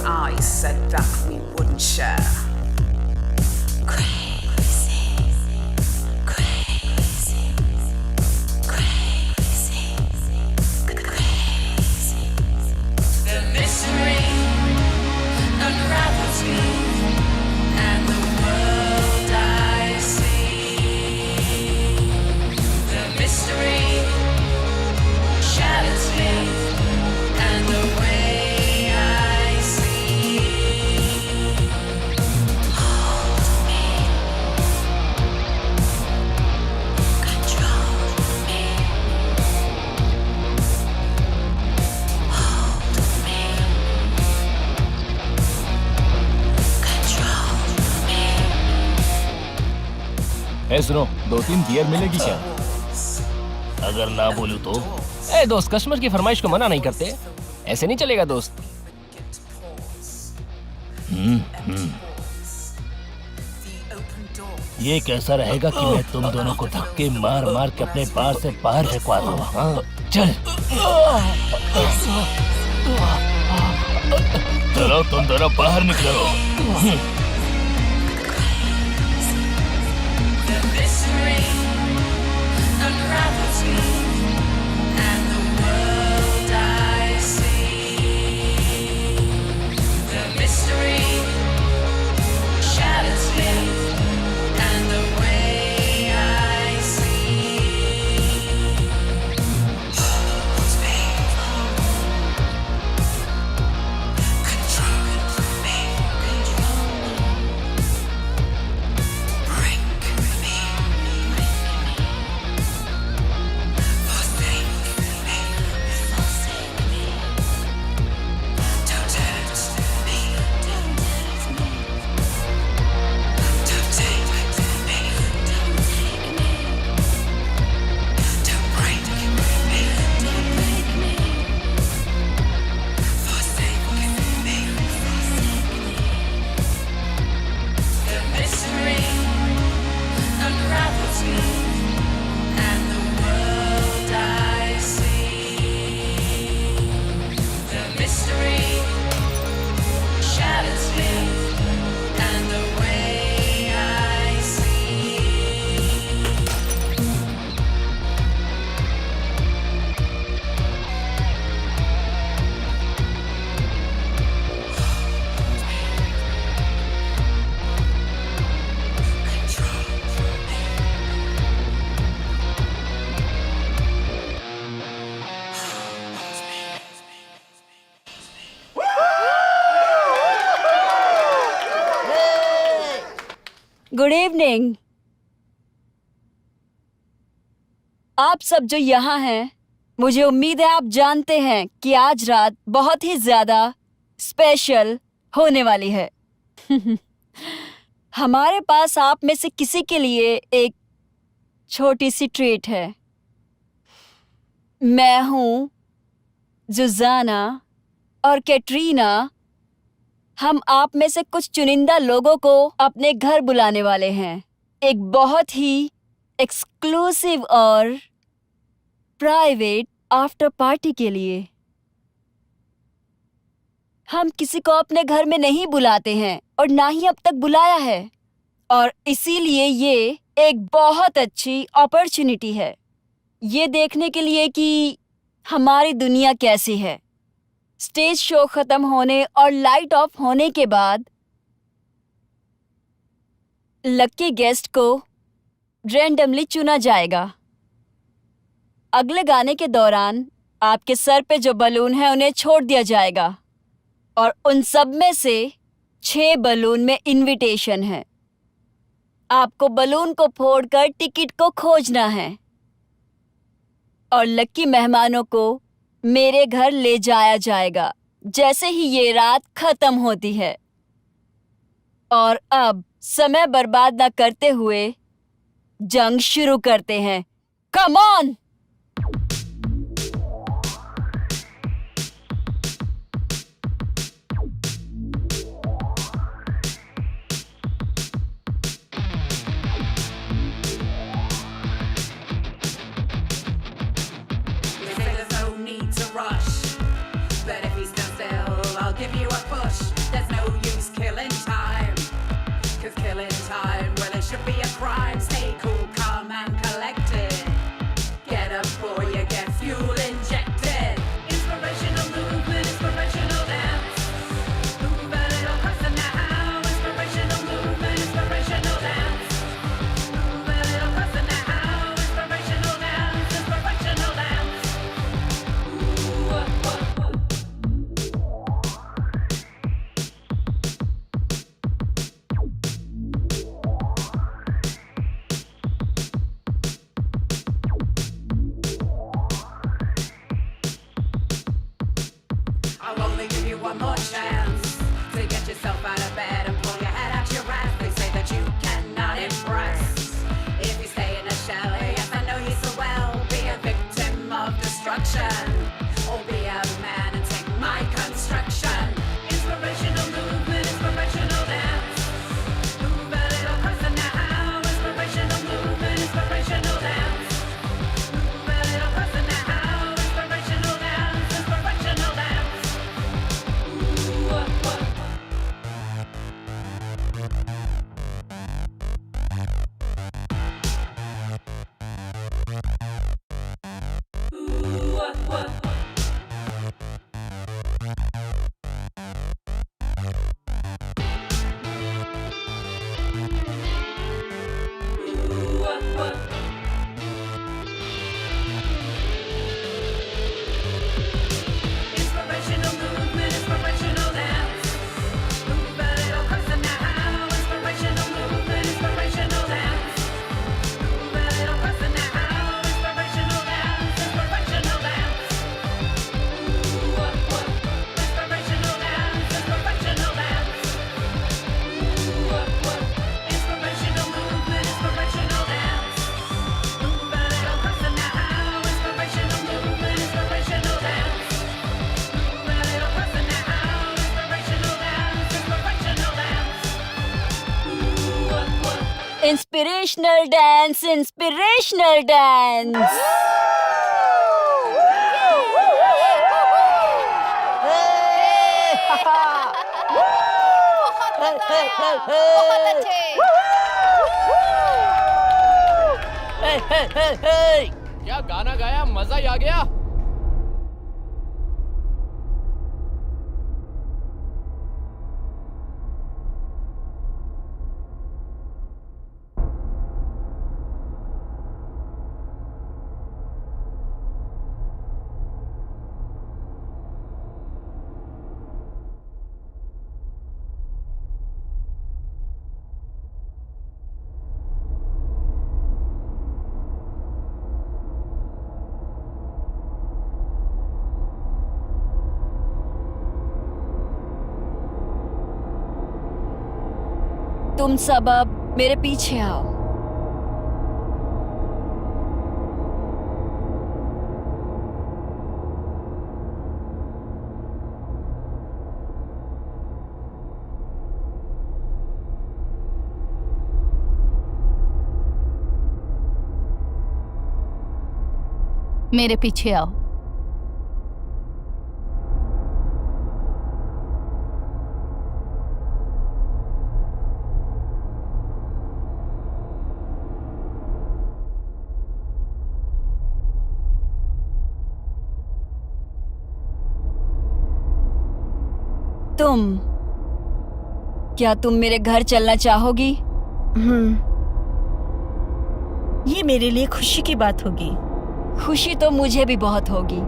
I said that we wouldn't share. Crazy, crazy, crazy, crazy. The mystery unravels me, and the world I see. The mystery shatters me, and the way I see. Hold me, control me. Hold me, control me. ए सुनो, 2-3 beer मिलेगी क्या? अगर ना बोलूं तो? ए दोस्त, customer की फरमाइश को मना नहीं करते, ऐसे नहीं चलेगा दोस्त। ये कैसा रहेगा कि मैं तुम दोनों को धक्के मार मार के अपने बार से बाहर फेंकवा दूं? हाँ, चल। चलो तुम दोनों बाहर निकलो। The mystery unravels me, and the world I see. The mystery shatters me, and the way I see. Hold me, control me, break me, forsake me, don't hurt me, don't take me, don't break me, forsake me. The mystery unravels me, and the world I see. The mystery shatters me, and the way I see. Good evening. आप सब जो यहाँ हैं, मुझे उम्मीद है आप जानते हैं कि आज रात बहुत ही ज्यादा स्पेशल होने वाली है। हमारे पास आप में से किसी के लिए एक छोटी सी ट्रीट है। मैं हूँ जुजाना और कैटरीना। हम आप में से कुछ चुनिंदा लोगों को अपने घर बुलाने वाले हैं, एक बहुत ही एक्सक्लूसिव और प्राइवेट आफ्टर पार्टी के लिए। हम किसी को अपने घर में नहीं बुलाते हैं और ना ही अब तक बुलाया है, और इसीलिए ये एक बहुत अच्छी अपॉर्चुनिटी है ये देखने के लिए कि हमारी दुनिया कैसी है। स्टेज शो खत्म होने और लाइट ऑफ होने के बाद लकी गेस्ट को रैंडमली चुना जाएगा। अगले गाने के दौरान आपके सर पे जो बलून है उन्हें छोड़ दिया जाएगा, और उन सब में से 6 बलून में इनविटेशन है। आपको बलून को फोड़कर टिकट को खोजना है और लकी मेहमानों को मेरे घर ले जाया जाएगा जैसे ही ये रात खत्म होती है। और अब समय बर्बाद न करते हुए जंग शुरू करते हैं। Come on! There's no need to rush, but if he's still, I'll give you a push. only give you one more chance to get yourself out of bed and pull your head out your ass. They say that you cannot impress if you stay in a shell. Yes, I know you so well. Be a victim of destruction, or be a man and take my construction. Inspirational movement, inspirational dance. Move a little closer now. Inspirational movement, inspirational dance. Move a little closer now. Inspirational dance, inspirational dance. Ooh, what? Ooh, what? Ooh, what? Inspirational movement, inspirational dance. Move a little closer now. Inspirational movement, inspirational dance. Move a little closer now. Inspirational dance, inspirational dance. Ooh, what? Inspirational dance, inspirational dance. Ooh, what? Inspirational movement, inspirational dance. Move a little closer now. Inspirational movement, inspirational dance. Move a little closer now. Inspirational dance, inspirational dance. Ooh, what? Inspirational dance, inspirational dance. क्या गाना गाया, मजा ही आ गया। तुम सब अब मेरे पीछे आओ। मेरे पीछे आओ। क्या तुम मेरे घर चलना चाहोगी? ये मेरे लिए खुशी की बात होगी। खुशी तो मुझे भी बहुत होगी।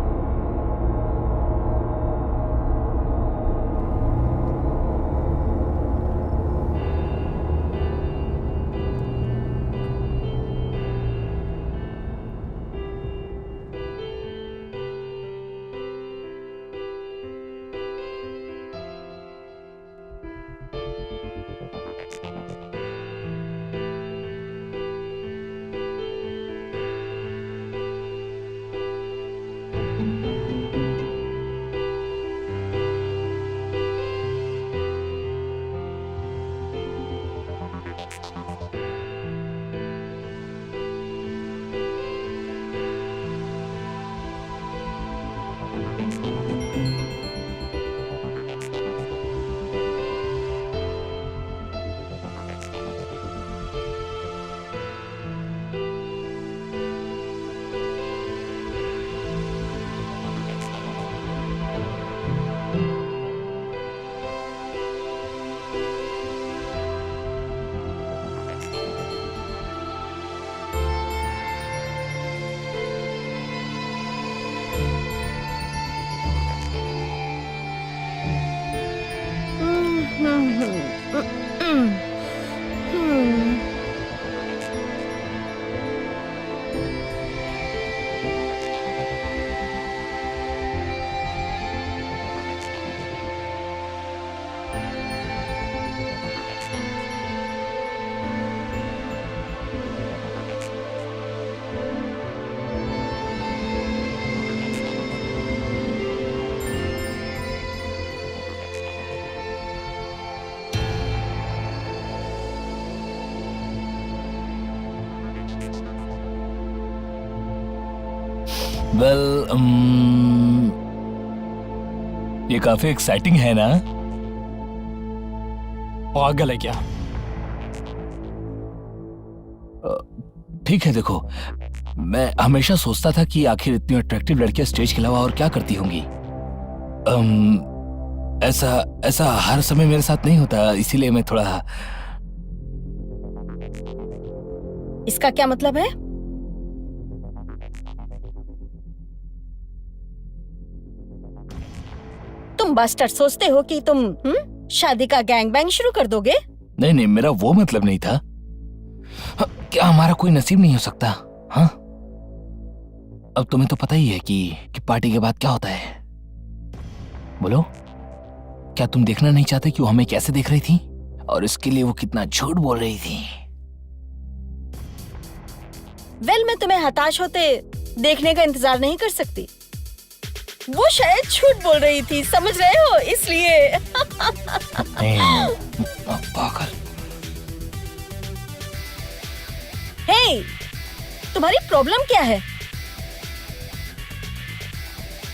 वेल, ये काफी एक्साइटिंग है ना? पागल है क्या? ठीक है, देखो, मैं हमेशा सोचता था कि आखिर इतनी अट्रैक्टिव लड़कियां स्टेज के अलावा और क्या करती होंगी। ऐसा हर समय मेरे साथ नहीं होता, इसीलिए मैं थोड़ा। इसका क्या मतलब है? तुम बास्टर्ड सोचते हो कि तुम शादी का गैंग बैंग शुरू कर दोगे? नहीं नहीं, मेरा वो मतलब नहीं था। क्या हमारा कोई नसीब नहीं हो सकता? हाँ, अब तुम्हें तो पता ही है कि पार्टी के बाद क्या होता है। बोलो, क्या तुम देखना नहीं चाहते कि वो हमें कैसे देख रही थी और इसके लिए वो कितना झूठ बोल रही थी? वेल, मैं तुम्हें हताश होते देखने का इंतजार नहीं कर सकती। वो शायद झूठ बोल रही थी, समझ रहे हो, इसलिए। पागल। हे, तुम्हारी प्रॉब्लम क्या है?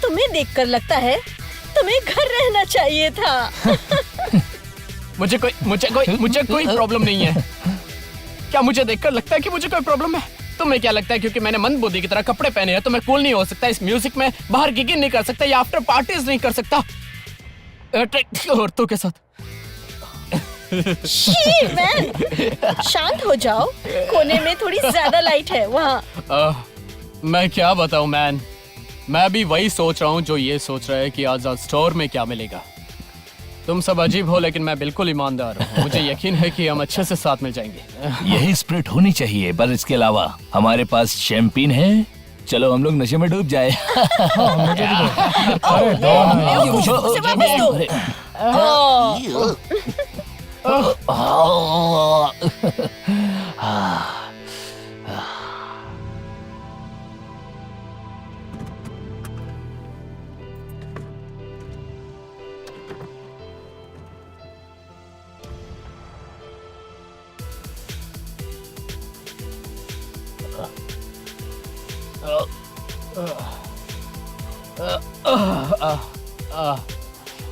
तुम्हें देखकर लगता है तुम्हें घर रहना चाहिए था। मुझे कोई प्रॉब्लम नहीं है। क्या मुझे देखकर लगता है कि मुझे कोई प्रॉब्लम है? तुम्हें क्या लगता है क्योंकि मैंने मंदबुद्धि की तरह कपड़े पहने हैं तो मैं कूल नहीं हो सकता, इस म्यूजिक में बाहर गिगिंग नहीं कर सकता या आफ्टर पार्टीज नहीं कर सकता औरतों के साथ? शी, मैन, शांत हो जाओ। कोने में थोड़ी ज्यादा लाइट है वहाँ। मैं क्या बताऊं मैन, मैं भी वही सोच रहा हूँ जो ये सोच रहा है कि आजाद स्टोर में क्या मिलेगा। तुम सब अजीब हो लेकिन मैं बिल्कुल ईमानदार हूँ। मुझे यकीन है कि हम अच्छे से साथ मिल जाएंगे। यही स्पिरिट होनी चाहिए, पर इसके अलावा हमारे पास शैंपेन है। चलो हम लोग नशे में डूब जाए। मुझे वापस दो।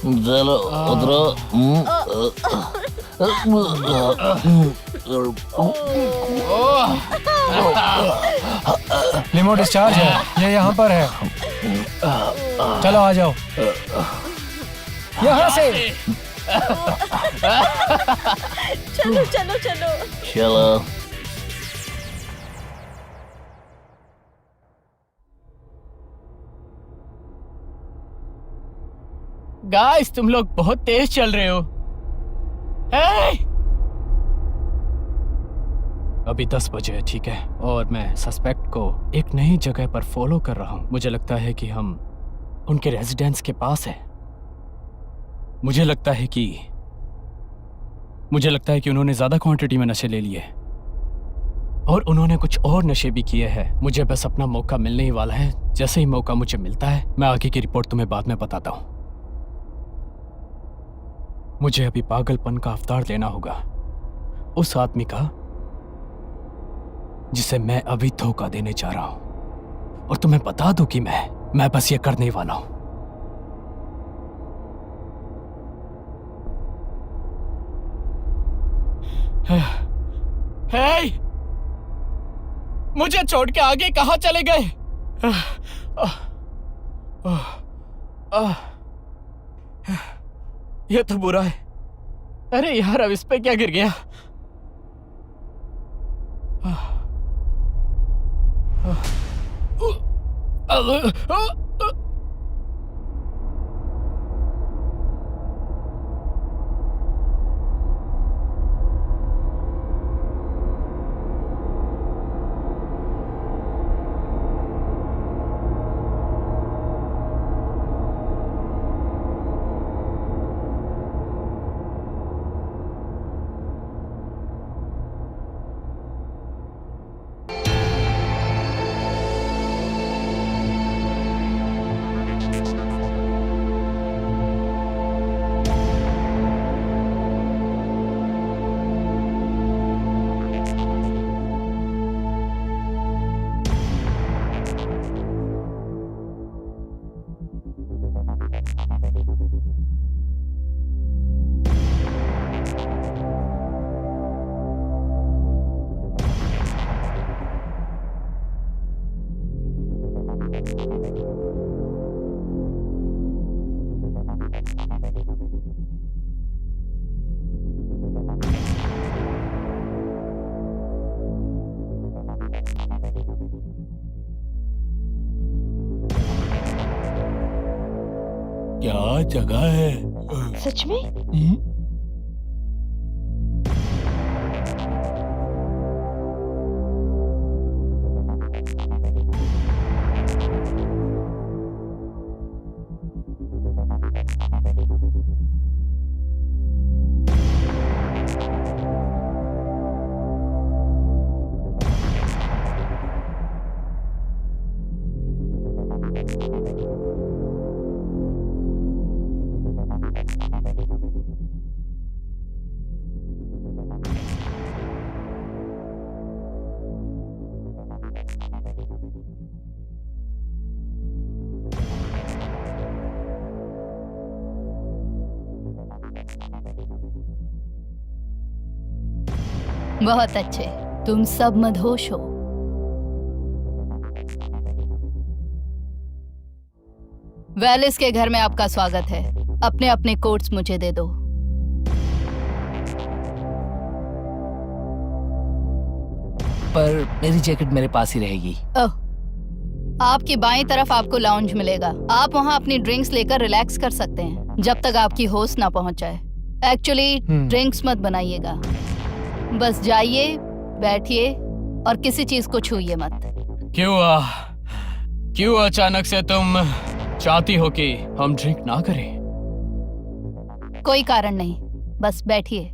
चलो उतरो। लिमो डिस्चार्ज है, ये यहाँ पर है। चलो आ जाओ यहाँ से। चलो चलो चलो। चलो। गाइस, तुम लोग बहुत तेज चल रहे हो। अभी 10 बजे है, ठीक है, और मैं सस्पेक्ट को एक नई जगह पर फॉलो कर रहा हूँ। मुझे लगता है कि हम उनके रेजिडेंस के पास है। मुझे लगता है कि उन्होंने ज्यादा क्वांटिटी में नशे ले लिए और उन्होंने कुछ और नशे भी किए हैं। मुझे बस अपना मौका मिलने ही वाला है। जैसे ही मौका मुझे मिलता है मैं आगे की रिपोर्ट तुम्हें बाद में बताता हूँ। मुझे अभी पागलपन का अवतार लेना होगा, उस आदमी का जिसे मैं अभी धोखा देने जा रहा हूं। और तुम्हें बता दूं कि मैं बस ये करने वाला हूं। हे, मुझे छोड़ के आगे कहां चले गए? ये तो बुरा है। अरे यार, अब इस पे क्या गिर गया? जगह है। सच में? बहुत अच्छे, तुम सब मदहोश हो। वेलिस के घर में आपका स्वागत है। अपने अपने कोट्स मुझे दे दो। पर मेरी जैकेट मेरे पास ही रहेगी। ओह, आपकी बाईं तरफ आपको लाउंज मिलेगा। आप वहाँ अपनी ड्रिंक्स लेकर रिलैक्स कर सकते हैं जब तक आपकी होस्ट ना पहुँच जाए। एक्चुअली ड्रिंक्स मत बनाइएगा, बस जाइए, बैठिए और किसी चीज को छूइए मत। क्यों अचानक से तुम चाहती हो कि हम ड्रिंक ना करें? कोई कारण नहीं, बस बैठिए।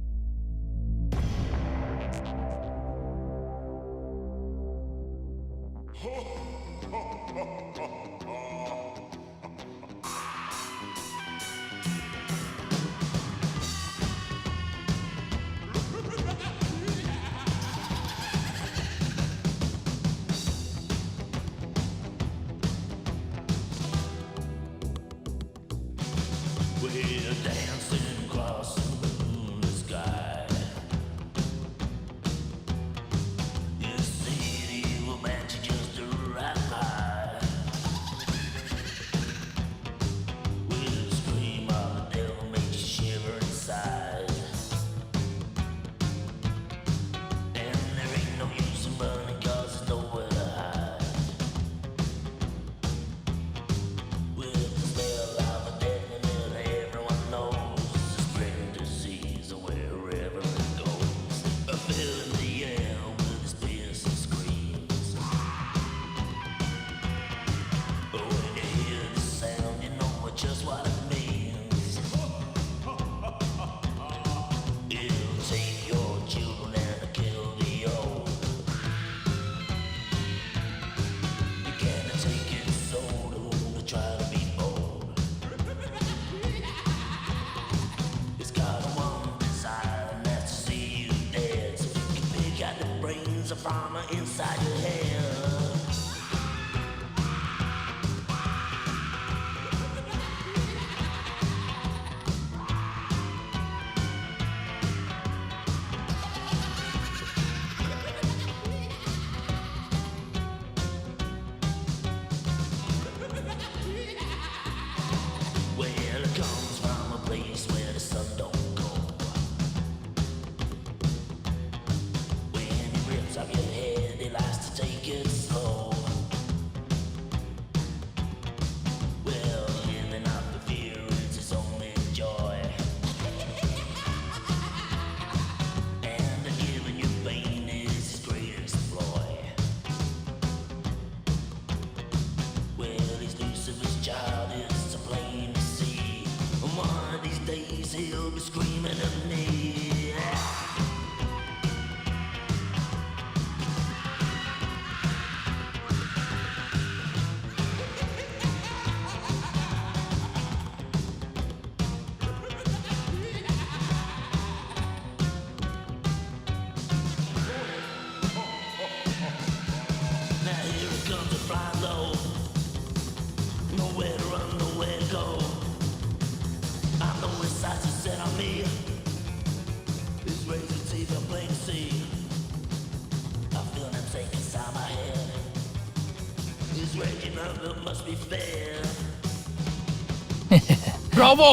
ब्रावो,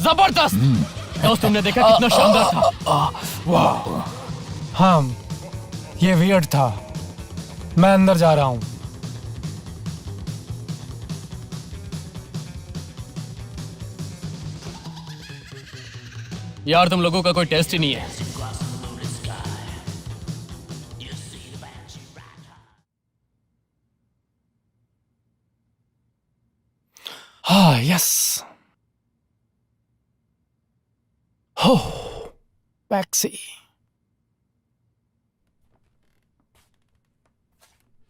जबरदस्त दोस्त, तुमने देखा कितना शानदार था। वाह, हाँ, ये वियर्ड था। मैं अंदर जा रहा हूँ। यार तुम लोगों का कोई टेस्ट ही नहीं है। हाँ यस। हो टैक्सी।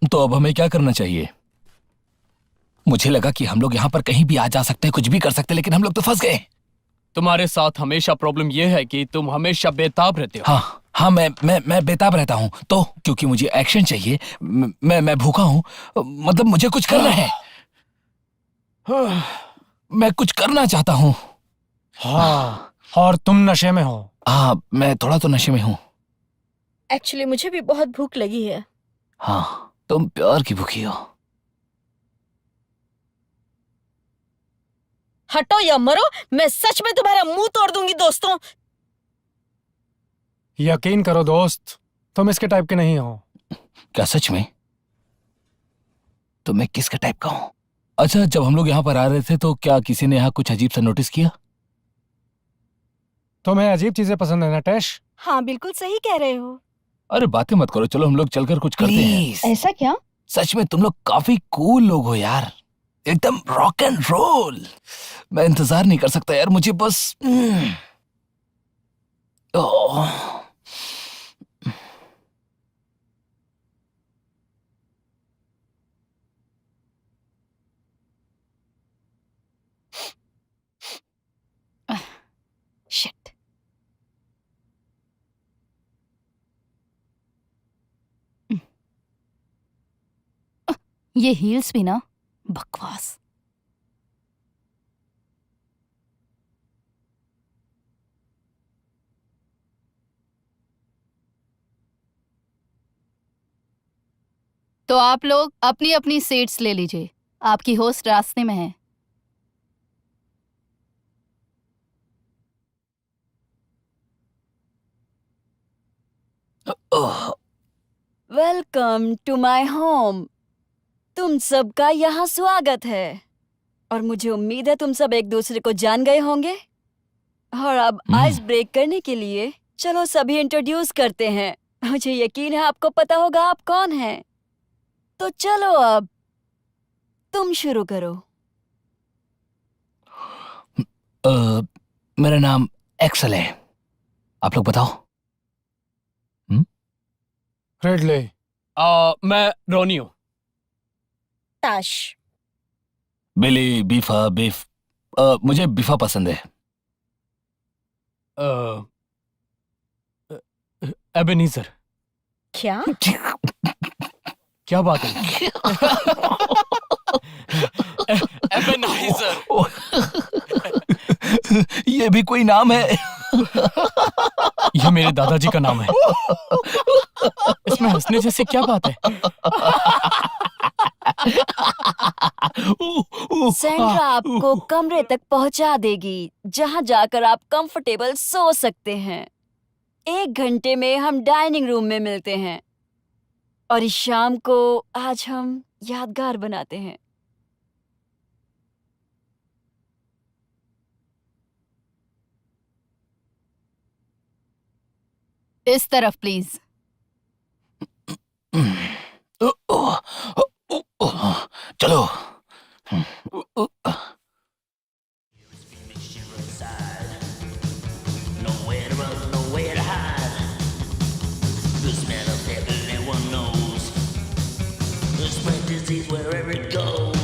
तो अब हमें क्या करना चाहिए? मुझे लगा कि हम लोग यहाँ पर कहीं भी आ जा सकते हैं, कुछ भी कर सकते हैं, लेकिन हम लोग तो फंस गए। तुम्हारे साथ हमेशा प्रॉब्लम यह है कि तुम हमेशा बेताब रहते हो। हाँ हाँ, मैं बेताब रहता हूँ तो क्योंकि मुझे एक्शन चाहिए। मैं भूखा हूँ, मतलब मुझे कुछ करना है। मैं कुछ करना चाहता हूँ। हाँ, और तुम नशे में हो। हाँ, मैं थोड़ा तो नशे में हूँ। एक्चुअली मुझे भी बहुत भूख लगी है। हाँ, तुम प्यार की भूखी हो। हटो या मरो, मैं सच में तुम्हारा मुंह तोड़ दूंगी दोस्तों। यकीन करो दोस्त, तुम इसके टाइप के नहीं हो। क्या सच में? तो मैं किसका टाइप का हूँ? अच्छा, जब हम लोग यहाँ पर आ रहे थे तो क्या किसी ने यहाँ कुछ अजीब सा नोटिस किया? तुम्हें अजीब चीजें पसंद है ना टैश? हाँ बिल्कुल सही कह रहे हो। अरे बातें मत करो, चलो हम लोग चलकर कुछ करते हैं। ऐसा क्या? सच में तुम लोग काफी कूल लोग हो यार, एकदम रॉक एंड रोल। मैं इंतजार नहीं कर सकता यार, मुझे बस ओह। शिट। ये हील्स भी ना बकवास। तो आप लोग अपनी अपनी सीट्स ले लीजिए, आपकी होस्ट रास्ते में है। Welcome to my home. तुम सबका यहाँ स्वागत है और मुझे उम्मीद है तुम सब एक दूसरे को जान गए होंगे। और अब आइस ब्रेक करने के लिए चलो सभी इंट्रोड्यूस करते हैं। मुझे यकीन है आपको पता होगा आप कौन हैं। तो चलो अब तुम शुरू करो। मेरा नाम एक्सल है, आप लोग बताओ। रेडले। मैं रोनी हूँ। ताश। बिली, बीफा, बीफ। मुझे बीफा पसंद है। एबेनीजर। क्या? क्या बात है? एबेनाइजर। ये भी कोई नाम है? ये मेरे दादाजी का नाम है। इसमें हंसने जैसी क्या बात है? सेंड्रा आपको कमरे तक पहुंचा देगी जहां जाकर आप कंफर्टेबल सो सकते हैं। 1 घंटे में हम डाइनिंग रूम में मिलते हैं और इस शाम को आज हम यादगार बनाते हैं। इस तरफ प्लीज। चलो। Nowhere to run, nowhere to hide. The smell of death everyone knows. The spread disease wherever it goes.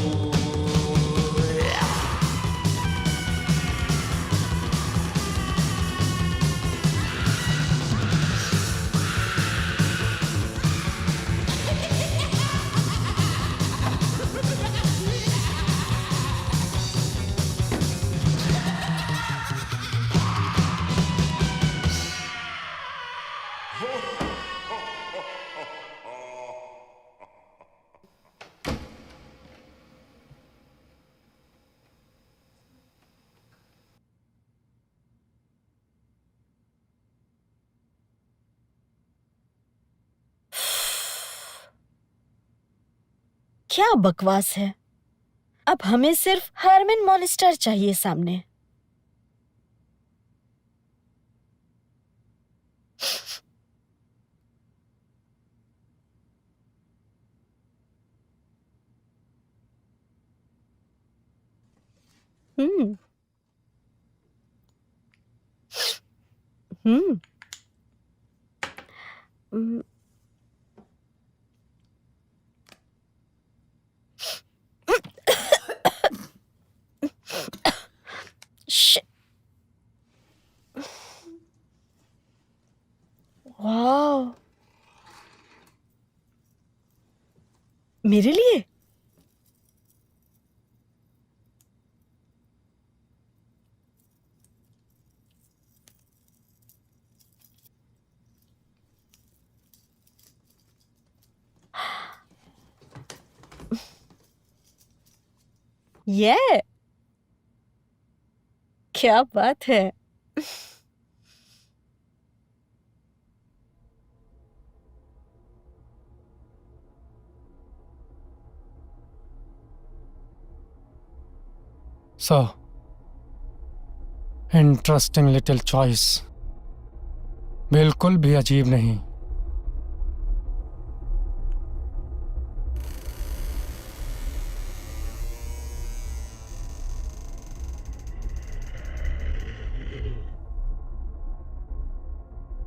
क्या बकवास है। अब हमें सिर्फ हरमिन मॉनिस्टर चाहिए सामने। हम्म हम्म हम्म, श- वाह, मेरे लिए? ये क्या बात है। सो इंटरेस्टिंग लिटिल चॉइस, बिल्कुल भी अजीब नहीं।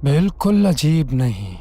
बिल्कुल अजीब नहीं।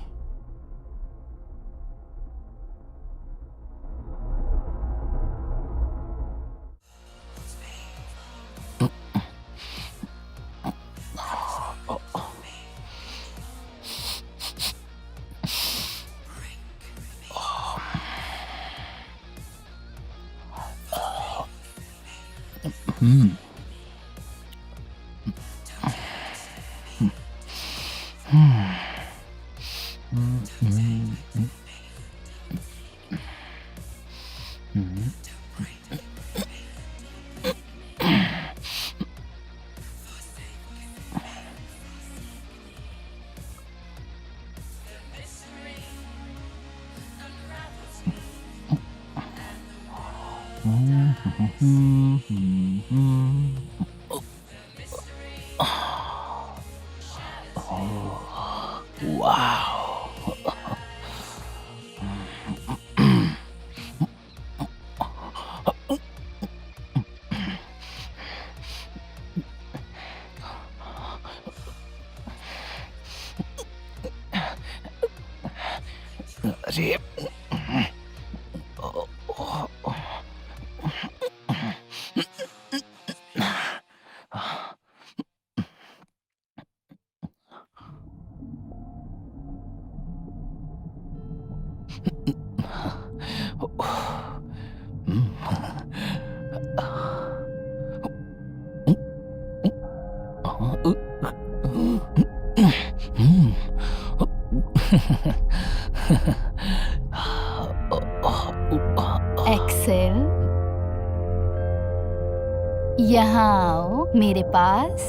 अरे एक्सेल, यहाँ आओ मेरे पास।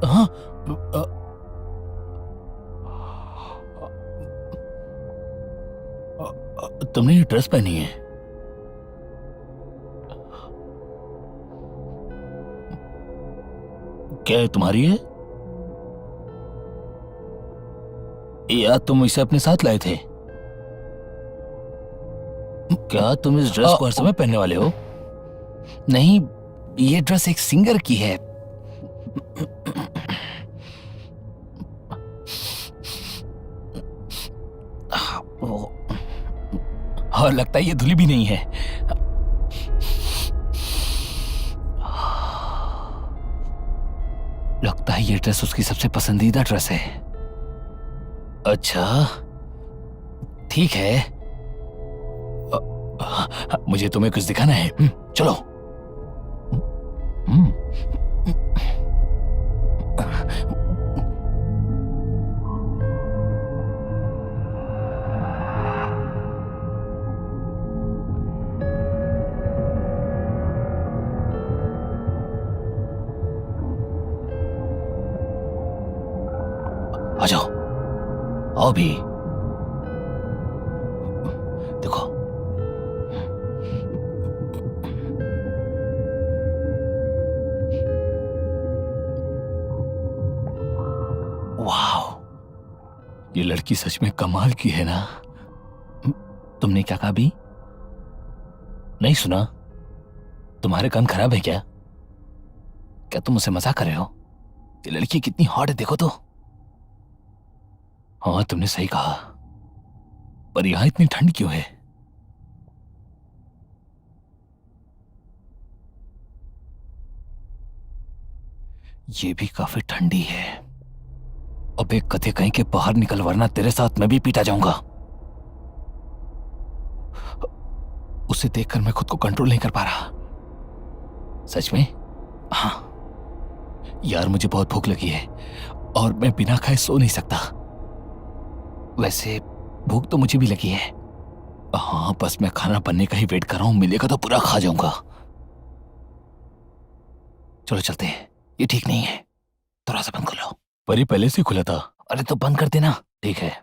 हाँ, तुमने ये ड्रेस पहनी है? क्या ये तुम्हारी है या तुम इसे अपने साथ लाए थे? क्या तुम इस ड्रेस को हर समय पहनने वाले हो? नहीं, ये ड्रेस एक सिंगर की है। और लगता है ये धुली भी नहीं है। लगता है ये ड्रेस उसकी सबसे पसंदीदा ड्रेस है। अच्छा, ठीक है। मुझे तुम्हें कुछ दिखाना है। चलो। आ जाओ, आओ भी। देखो, वाह, ये लड़की सच में कमाल की है ना। तुमने क्या कहा अभी? नहीं सुना? तुम्हारे कान खराब है क्या? क्या तुम मुझसे मजाक कर रहे हो? ये लड़की कितनी हॉट है देखो तो। हाँ तुमने सही कहा, पर यहां इतनी ठंड क्यों है? ये भी काफी ठंडी है। अब एक कथे कहीं के बाहर निकल, वरना तेरे साथ मैं भी पीटा जाऊंगा। उसे देखकर मैं खुद को कंट्रोल नहीं कर पा रहा। सच में? हाँ यार, मुझे बहुत भूख लगी है और मैं बिना खाए सो नहीं सकता। वैसे भूख तो मुझे भी लगी है। हाँ बस मैं खाना बनने का ही वेट कर रहा हूं, मिलेगा तो पूरा खा जाऊंगा। चलो चलते हैं, ये ठीक नहीं है। थोड़ा सा बंद कर लो। पर ये पहले से खुला था। अरे तो बंद कर देना। ठीक है।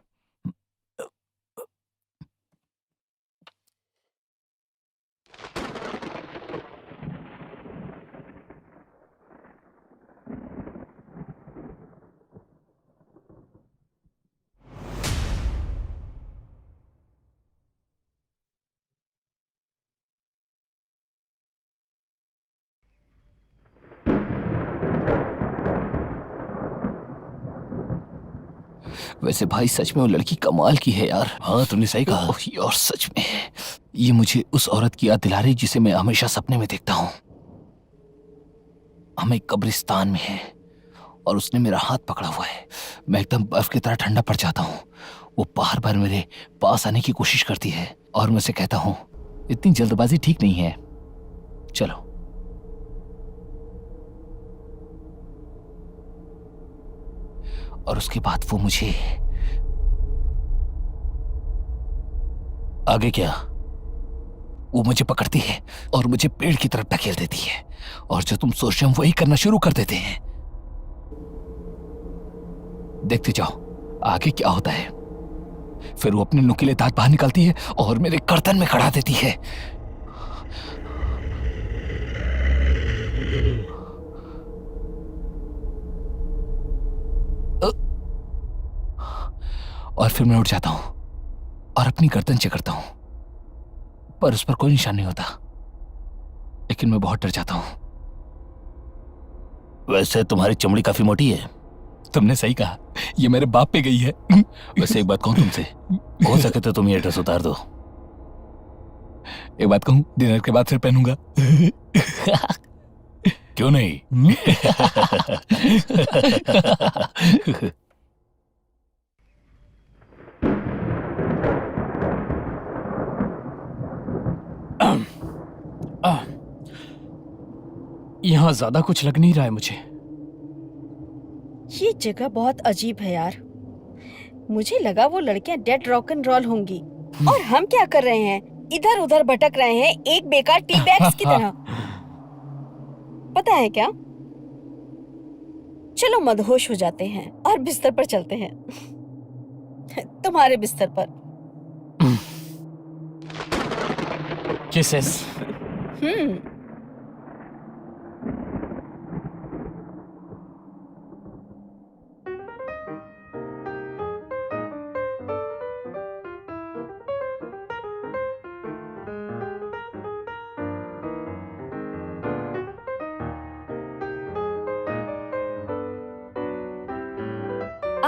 वैसे भाई सच में वो लड़की कमाल की है यार। हाँ तुमने सही कहा। यार सच में ये मुझे उस औरत की याद दिला रही जिसे मैं हमेशा सपने में देखता हूँ। हम एक कब्रिस्तान में हैं और उसने मेरा हाथ पकड़ा हुआ है। मैं एकदम बर्फ की तरह ठंडा पड़ जाता हूँ। वो बार बार मेरे पास आने की कोशिश करती है और मैं उसे कहता हूँ इतनी जल्दबाजी ठीक नहीं है, चलो। और उसके बाद वो मुझे आगे क्या, वो मुझे पकड़ती है और मुझे पेड़ की तरफ धकेल देती है और जो तुम सोच रहे हो वही करना शुरू कर देते हैं। देखते जाओ आगे क्या होता है। फिर वो अपने नुकीले दांत बाहर निकालती है और मेरे गर्दन में खड़ा देती है। और फिर मैं उठ जाता हूं और अपनी गर्दन चकरता हूं, पर उस पर कोई निशान नहीं होता। लेकिन मैं बहुत डर जाता हूं। वैसे तुम्हारी चमड़ी काफी मोटी है। तुमने सही कहा, ये मेरे बाप पे गई है। वैसे एक बात कहूं तुमसे, हो सके तो तुम ये ड्रेस उतार दो। एक बात कहूं, डिनर के बाद फिर पहनूंगा। क्यों नहीं? यहाँ ज्यादा कुछ लग नहीं रहा है मुझे। ये जगह बहुत अजीब है यार। मुझे लगा वो लड़कियां डेड रॉक एंड रोल होंगी और हम क्या कर रहे हैं, इधर उधर भटक रहे हैं एक बेकार टी बैग्स की तरह। पता है क्या, चलो मदहोश हो जाते हैं और बिस्तर पर चलते हैं। तुम्हारे बिस्तर पर। किसेस।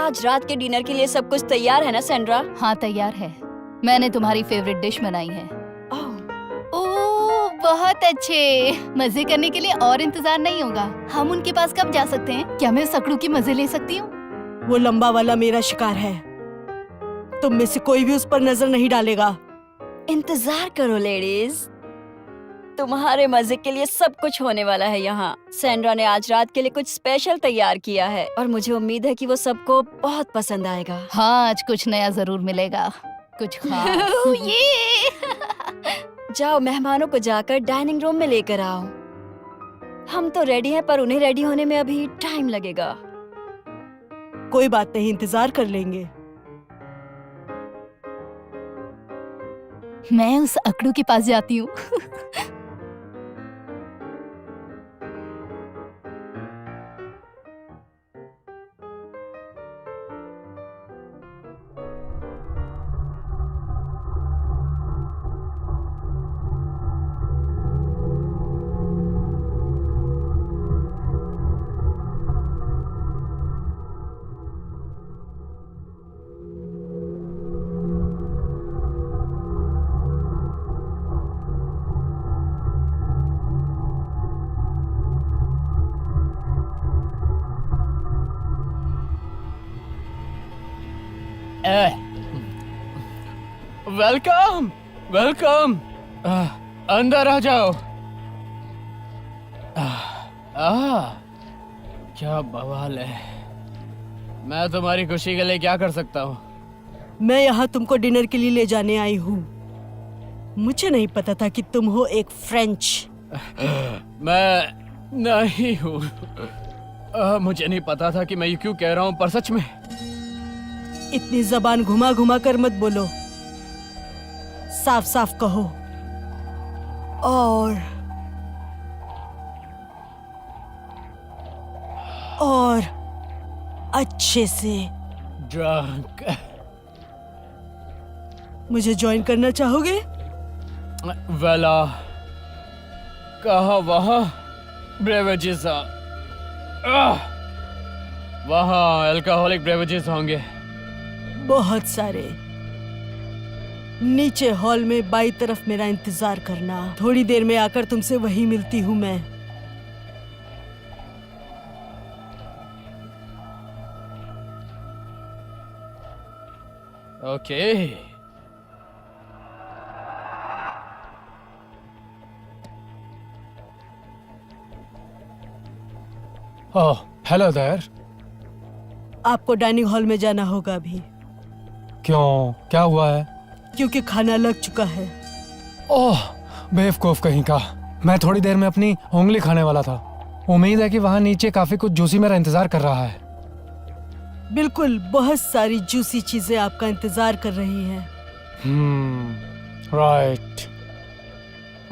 आज रात के डिनर के लिए सब कुछ तैयार है ना सैंड्रा? हाँ तैयार है। मैंने तुम्हारी फेवरेट डिश बनाई है। ओह, ओह बहुत अच्छे। मजे करने के लिए और इंतजार नहीं होगा। हम उनके पास कब जा सकते हैं? क्या मैं सकड़ू की मजे ले सकती हूँ? वो लंबा वाला मेरा शिकार है। तुम में से कोई भी उस पर नजर नहीं डालेगा। इंतजार करो लेडीज, तुम्हारे मजे के लिए सब कुछ होने वाला है यहाँ। सैंड्रा ने आज रात के लिए कुछ स्पेशल तैयार किया है और मुझे उम्मीद है कि वो सबको बहुत पसंद आएगा। हाँ आज कुछ नया जरूर मिलेगा, कुछ खास। ये जाओ मेहमानों को जाकर डाइनिंग रूम में लेकर आओ। हम तो रेडी हैं पर उन्हें रेडी होने में अभी टाइम लगेगा। कोई बात नहीं, इंतजार कर लेंगे। मैं उस अकड़ू के पास जाती हूँ। Welcome welcome. अंदर आ जाओ। क्या बवाल है। मैं तुम्हारी खुशी के लिए क्या कर सकता हूँ? मैं यहाँ तुमको डिनर के लिए ले जाने आई हूँ। मुझे नहीं पता था कि तुम हो एक फ्रेंच। मैं नहीं हूँ। मुझे नहीं पता था कि मैं ये क्यों कह रहा हूँ, पर सच में। इतनी जबान घुमा घुमा कर मत बोलो, साफ साफ कहो। और अच्छे से। ड्रंक। मुझे ज्वाइन करना चाहोगे? वेला कहा? वहाँ ब्रेवेजेस, वहाँ अल्कोहलिक ब्रेवेजेस होंगे। बहुत सारे। नीचे हॉल में बाई तरफ मेरा इंतजार करना। थोड़ी देर में आकर तुमसे वहीं मिलती हूँ मैं। ओके। Oh hello there. आपको डाइनिंग हॉल में जाना होगा अभी, क्यों, क्या हुआ है? क्योंकि खाना लग चुका है। ओह बेवकूफ कहीं का। मैं थोड़ी देर में अपनी उंगली खाने वाला था। उम्मीद है कि वहाँ नीचे काफी कुछ जूसी मेरा इंतजार कर रहा है। बिल्कुल, बहुत सारी जूसी चीजें आपका इंतजार कर रही हैं। राइट।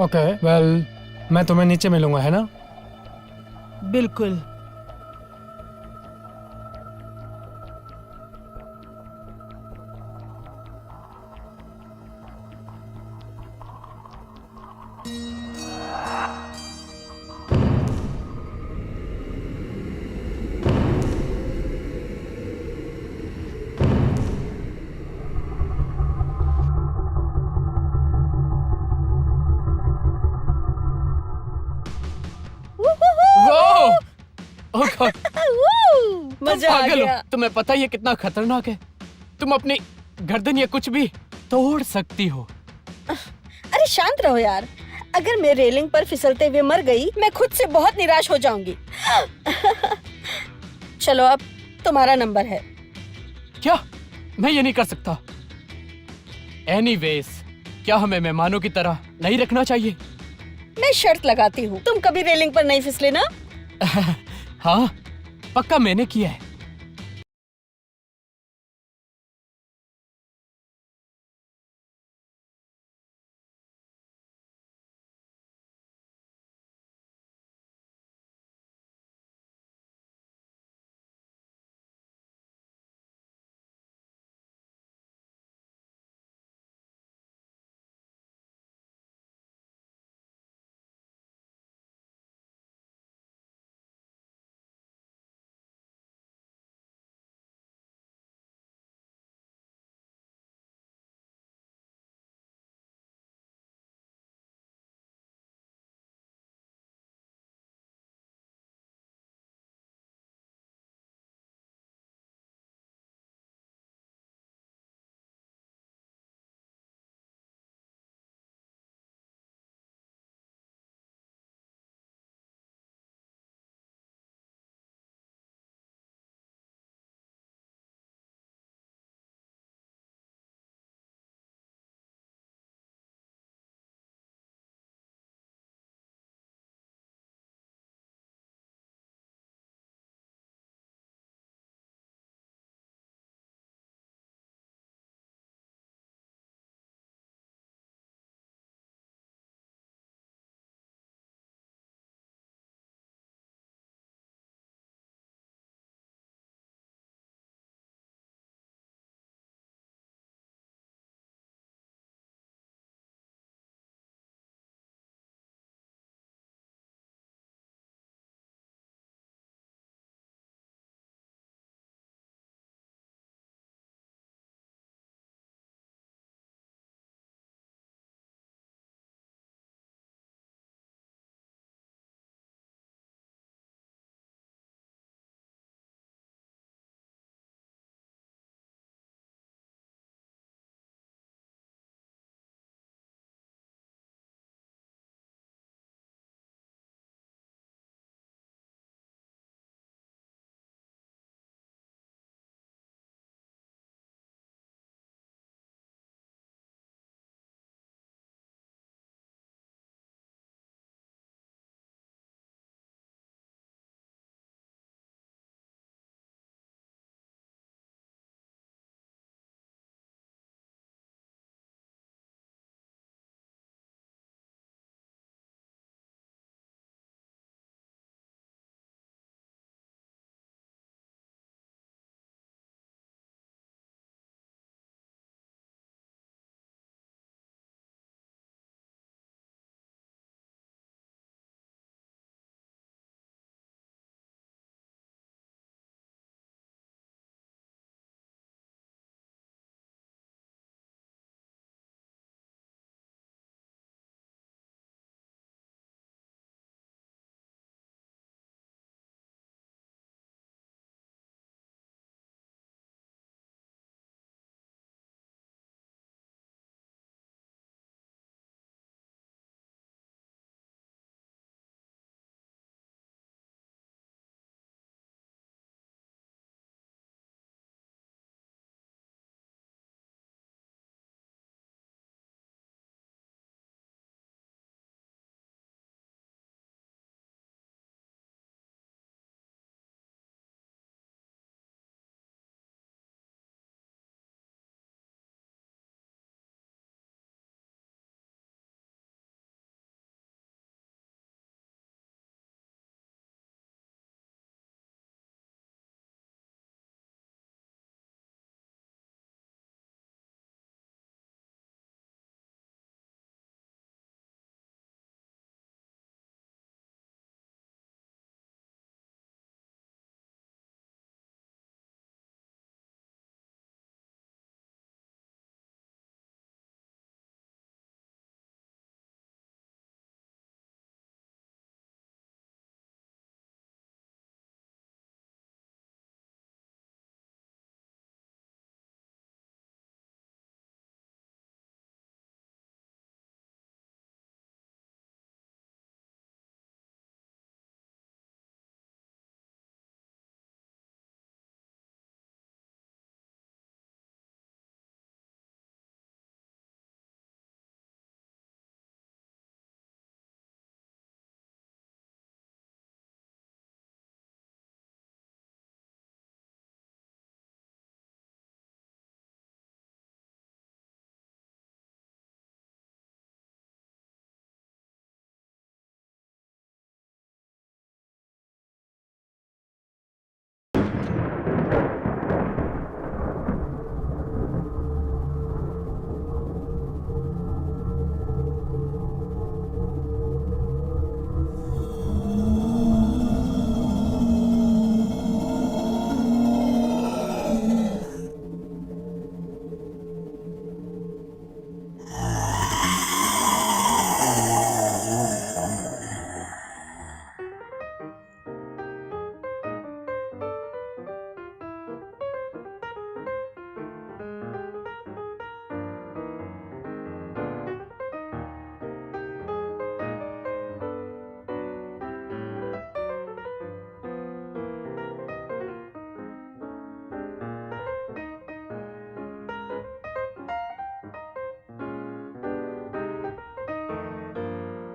ओके वेल, मैं तुम्हें नीचे मिलूंगा, है ना? बिल्कुल। वो ओह गॉड, मजा आ पागल हो। गया। तुम्हें पता है ये कितना खतरनाक है? तुम अपनी गर्दन या कुछ भी तोड़ सकती हो। अरे शांत रहो यार। अगर मैं रेलिंग पर फिसलते हुए मर गई, मैं खुद से बहुत निराश हो जाऊंगी। चलो अब तुम्हारा नंबर है। क्या? मैं ये नहीं कर सकता। एनीवेज, क्या हमें मेहमानों की तरह नहीं रखना चाहिए? मैं शर्त लगाती हूँ, तुम कभी रेलिंग पर नहीं फिसले ना। हाँ, पक्का मैंने किया है।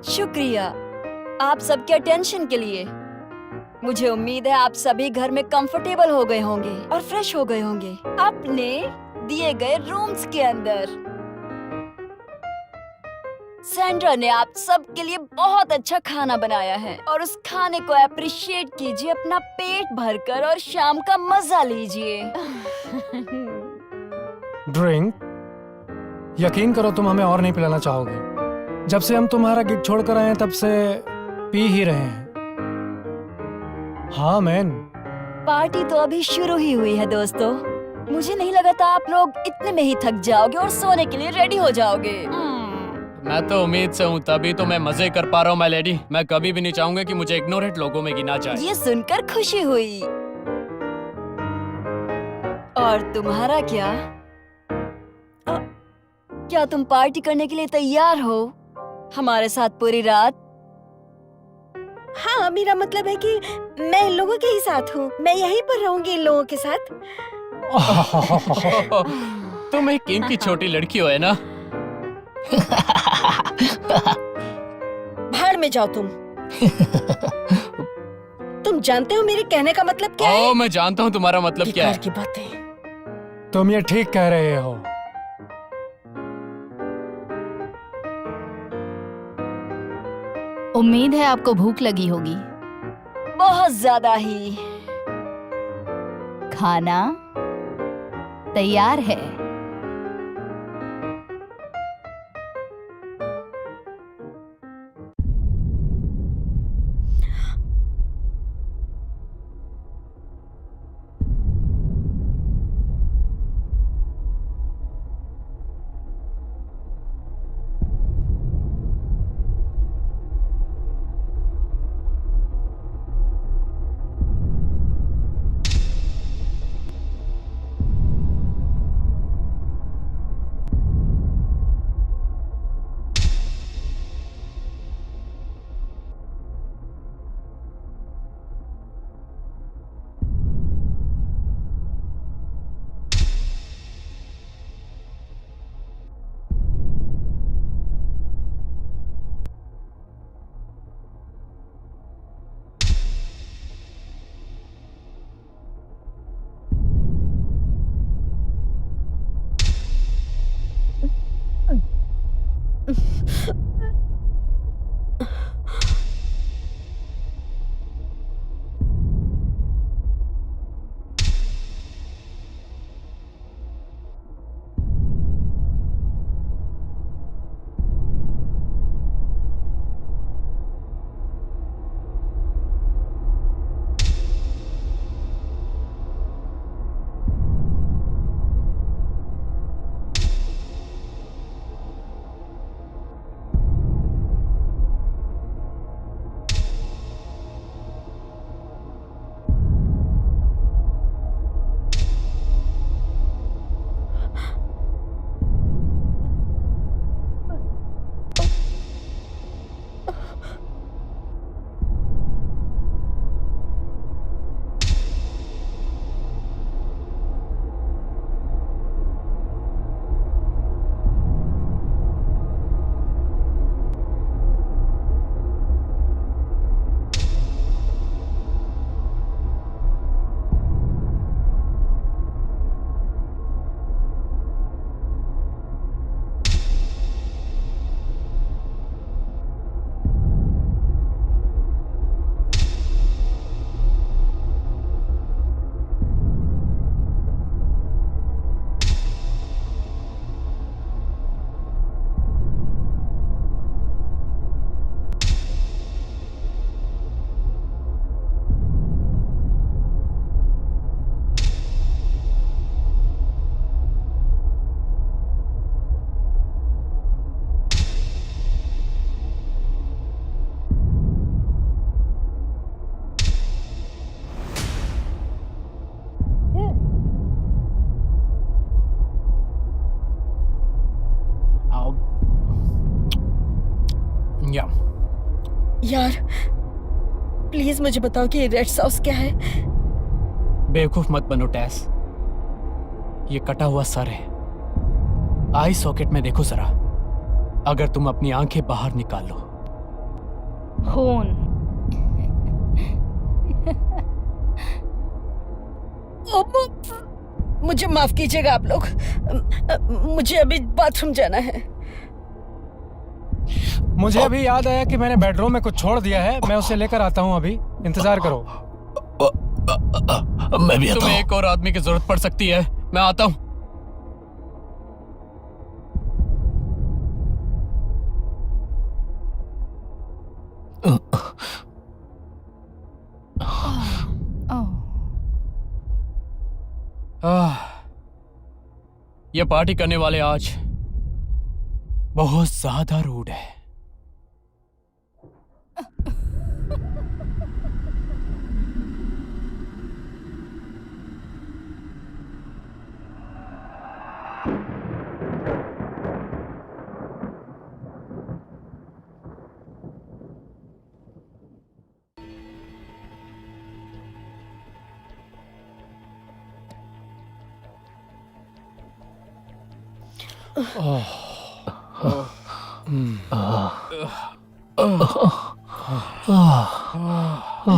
शुक्रिया आप सबके अटेंशन के लिए। मुझे उम्मीद है आप सभी घर में कंफर्टेबल हो गए होंगे और फ्रेश हो गए होंगे अपने दिए गए रूम्स के अंदर। सैंड्रा ने आप सबके लिए बहुत अच्छा खाना बनाया है और उस खाने को अप्रिशिएट कीजिए, अपना पेट भरकर और शाम का मजा लीजिए। ड्रिंक? यकीन करो तुम हमें और नहीं पिलाना चाहोगे। जब से हम तुम्हारा गिग छोड़कर आए हैं तब से पी ही रहे हैं। हाँ मैन। पार्टी तो अभी शुरू ही हुई है दोस्तों। मुझे नहीं लगा था आप लोग इतने में ही थक जाओगे और सोने के लिए रेडी हो जाओगे। मैं तो उम्मीद से हूँ, तभी तो मैं मजे कर पा रहा हूँ माय लेडी। मैं कभी भी नहीं चाहूंगा कि मुझे इग्नोरेट लोगों में गिना जाए। ये सुनकर खुशी हुई। और तुम्हारा क्या? क्या तुम पार्टी करने के लिए तैयार हो हमारे साथ पूरी रात? हाँ, मेरा मतलब है कि मैं इन लोगों के ही साथ हूँ। मैं यहीं पर रहूंगी इन लोगों के साथ। तुम एक किंग की छोटी लड़की हो, है ना? भाड़ में जाओ तुम। तुम जानते हो मेरे कहने का मतलब क्या है? मैं जानता हूँ तुम्हारा मतलब क्या है। बेकार की बातें। तुम ये ठीक कह रहे हो। उम्मीद है आपको भूख लगी होगी। बहुत ज्यादा ही। खाना तैयार है। यार प्लीज मुझे बताओ कि रेड सॉस क्या है। बेवकूफ मत बनो टेस, ये कटा हुआ सर है। आई सॉकेट में देखो जरा, अगर तुम अपनी आंखें बाहर निकाल लो खून। मुझे माफ कीजिएगा आप लोग, मुझे अभी बाथरूम जाना है। मुझे अभी याद आया कि मैंने बेडरूम में कुछ छोड़ दिया है, मैं उसे लेकर आता हूँ, अभी इंतजार करो। मैं भी आता तुम्हें हूँ। एक और आदमी की जरूरत पड़ सकती है, मैं आता हूँ। आह, ये पार्टी करने वाले आज बहुत ज्यादा रूड है।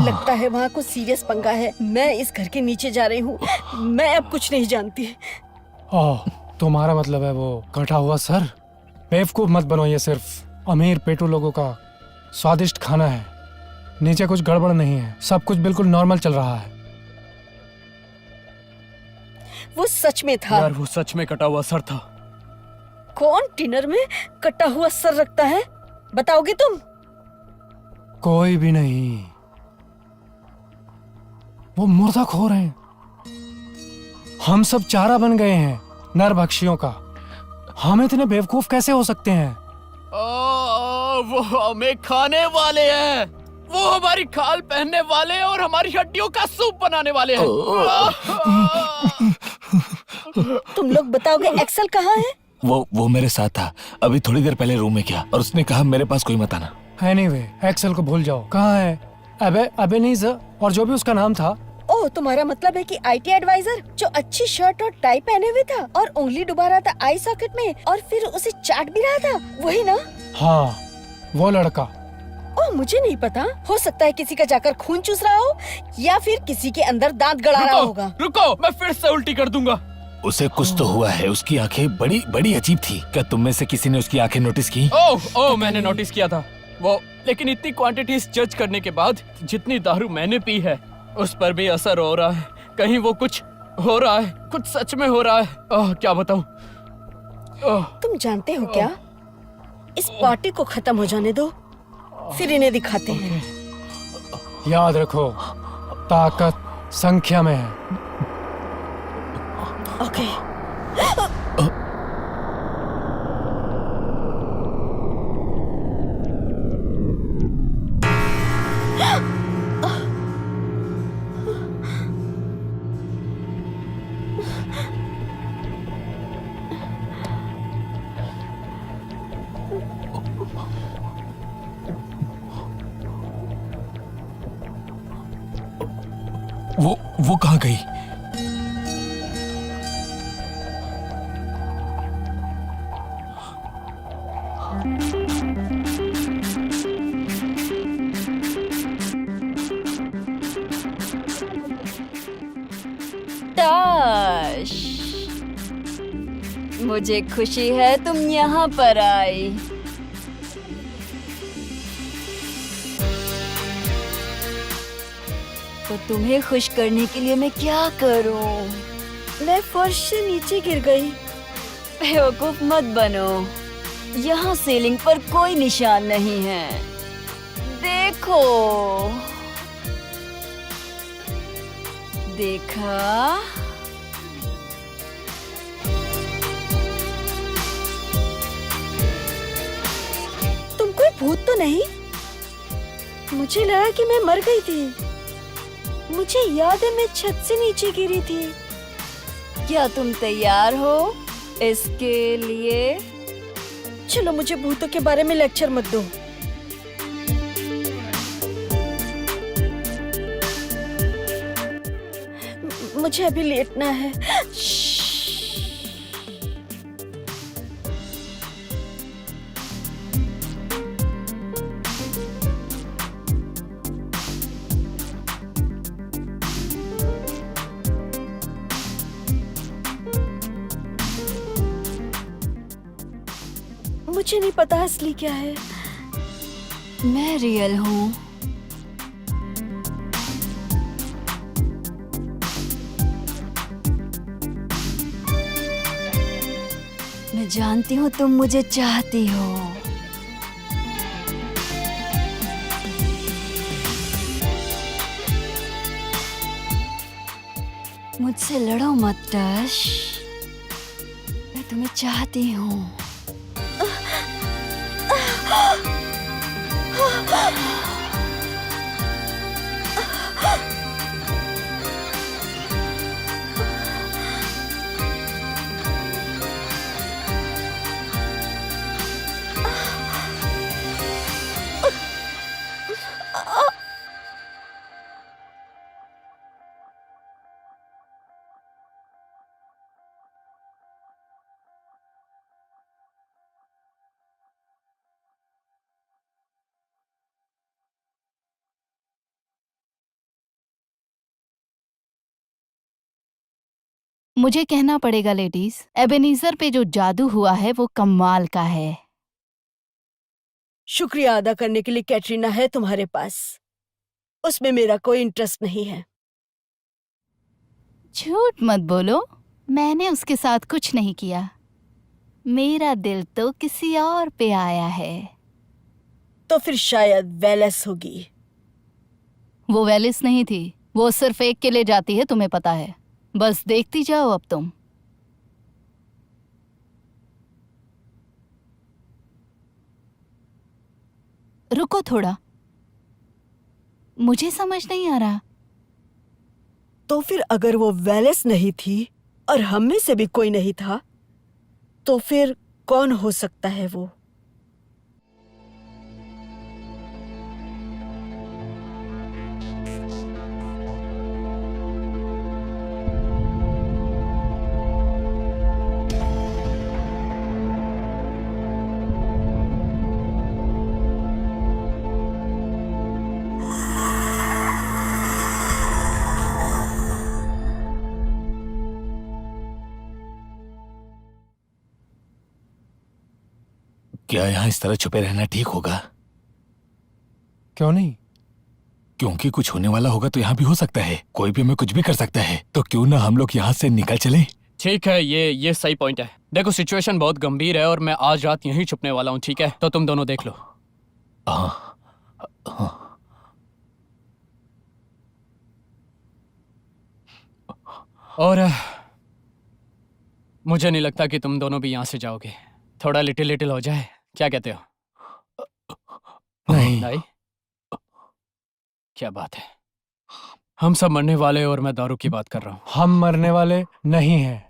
लगता है वहाँ कुछ सीरियस पंगा है। मैं इस घर के नीचे जा रही हूँ। मैं अब कुछ नहीं जानती। ओह, तुम्हारा मतलब है वो कटा हुआ सर? बेवकूफ मत बनो, ये सिर्फ अमीर पेटू लोगों का स्वादिष्ट खाना है। नीचे कुछ गड़बड़ नहीं है, सब कुछ बिल्कुल नॉर्मल चल रहा है। वो सच में था। यार वो सच में कटा हुआ सर था। कौन डिनर में कटा हुआ सर रखता है? बताओगे तुम? कोई भी नहीं, वो मुर्दाखोर हैं। हम सब चारा बन गए हैं नरभक्षियों का। हम इतने बेवकूफ कैसे हो सकते हैं? वो हमें खाने वाले हैं, वो हमारी खाल पहनने वाले और हमारी हड्डियों का सूप बनाने वाले हैं। तुम लोग बताओगे एक्सेल कहाँ है? वो मेरे साथ था, अभी थोड़ी देर पहले रूम में गया और उसने कहा मेरे पास कोई मत आना। एनीवे, एक्सेल को भूल जाओ। कहाँ है अबे नीज और जो भी उसका नाम था? ओह, तुम्हारा मतलब है कि आईटी एडवाइजर जो अच्छी शर्ट और टाई पहने हुए था और उंगली डुबा रहा था आई सॉकेट में और फिर उसे चाट भी रहा था, वही ना? हाँ, वो लड़का। ओह, मुझे नहीं पता। हो सकता है किसी का जाकर खून चूस रहा हो या फिर किसी के अंदर दांत गड़ा रहा होगा। रुको, मैं फिर से उल्टी कर दूंगा। उसे कुछ तो हुआ है, उसकी आंखें बड़ी बड़ी अजीब थी। क्या तुम में से किसी ने उसकी आंखें नोटिस की? ओह, मैंने नोटिस किया था वो, लेकिन इतनी क्वांटिटीज जज करने के बाद जितनी दारू मैंने पी है उस पर भी असर हो रहा है। कहीं वो कुछ हो रहा है, कुछ सच में हो रहा है। क्या बताऊं? तुम जानते हो क्या, इस पार्टी को खत्म हो जाने दो, फिर इन्हें दिखाते हैं। याद रखो, ताकत संख्या में है। ओके। वो कहाँ गई? ताश, मुझे खुशी है तुम यहाँ पर आई। तो तुम्हें खुश करने के लिए मैं क्या करूं? मैं फर्श से नीचे गिर गई। बेवकूफ मत बनो, यहाँ सीलिंग पर कोई निशान नहीं है। देखो, देखा? तुम कोई भूत तो नहीं? मुझे लगा कि मैं मर गई थी। मुझे याद है मैं छत से नीचे गिरी थी। क्या तुम तैयार हो इसके लिए? चलो, मुझे भूतों के बारे में लेक्चर मत दो। मुझे अभी लेटना है। मुझे नहीं पता असली क्या है। मैं रियल हूँ। मैं जानती हूँ तुम मुझे चाहती हो। मुझसे लड़ो मत टश, मैं तुम्हें चाहती हूँ। मुझे कहना पड़ेगा लेडीज, एबेनीजर पे जो जादू हुआ है वो कमाल का है। शुक्रिया अदा करने के लिए कैटरीना है तुम्हारे पास, उसमें मेरा कोई इंटरेस्ट नहीं है। झूठ मत बोलो, मैंने उसके साथ कुछ नहीं किया। मेरा दिल तो किसी और पे आया है। तो फिर शायद वेलेस होगी। वो वेलिस नहीं थी, वो सिर्फ एक के लिए जाती है, तुम्हें पता है। बस देखती जाओ अब तुम। रुको थोड़ा, मुझे समझ नहीं आ रहा। तो फिर अगर वो वेलेस नहीं थी और हम में से भी कोई नहीं था, तो फिर कौन हो सकता है वो? क्या यहाँ इस तरह छुपे रहना ठीक होगा? क्यों नहीं? क्योंकि कुछ होने वाला होगा तो यहाँ भी हो सकता है, कोई भी हमें कुछ भी कर सकता है। तो क्यों ना हम लोग यहाँ से निकल चले? ठीक है, ये सही पॉइंट है। देखो सिचुएशन बहुत गंभीर है और मैं आज रात यहीं छुपने वाला हूँ, ठीक है? तो तुम दोनों देख लो। हाँ, हाँ। और मुझे नहीं लगता कि तुम दोनों भी यहाँ से जाओगे। थोड़ा लिटिल लिटिल हो जाए, क्या कहते हो? नहीं। नहीं? क्या बात है, हम सब मरने वाले और मैं दारू की बात कर रहा हूँ। हम मरने वाले नहीं हैं।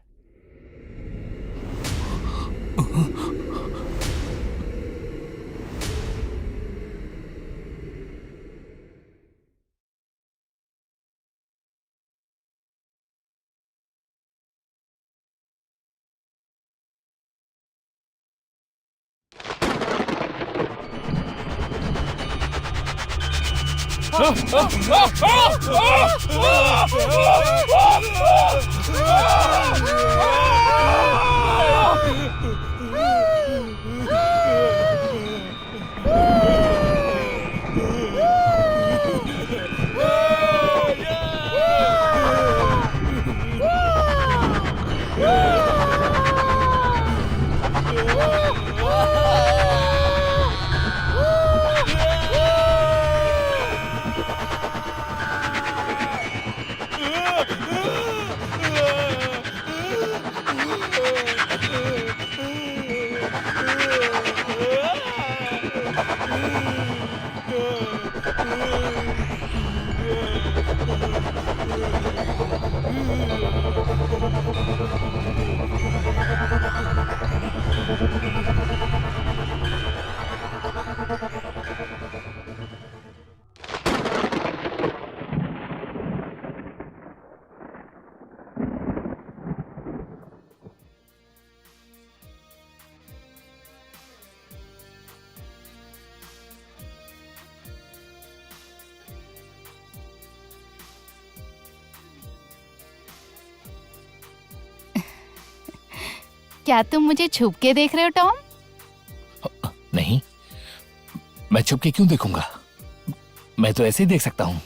क्या तुम मुझे छुप के देख रहे हो टॉम? मैं छुप के क्यों देखूंगा? मैं तो ऐसे ही देख सकता हूँ।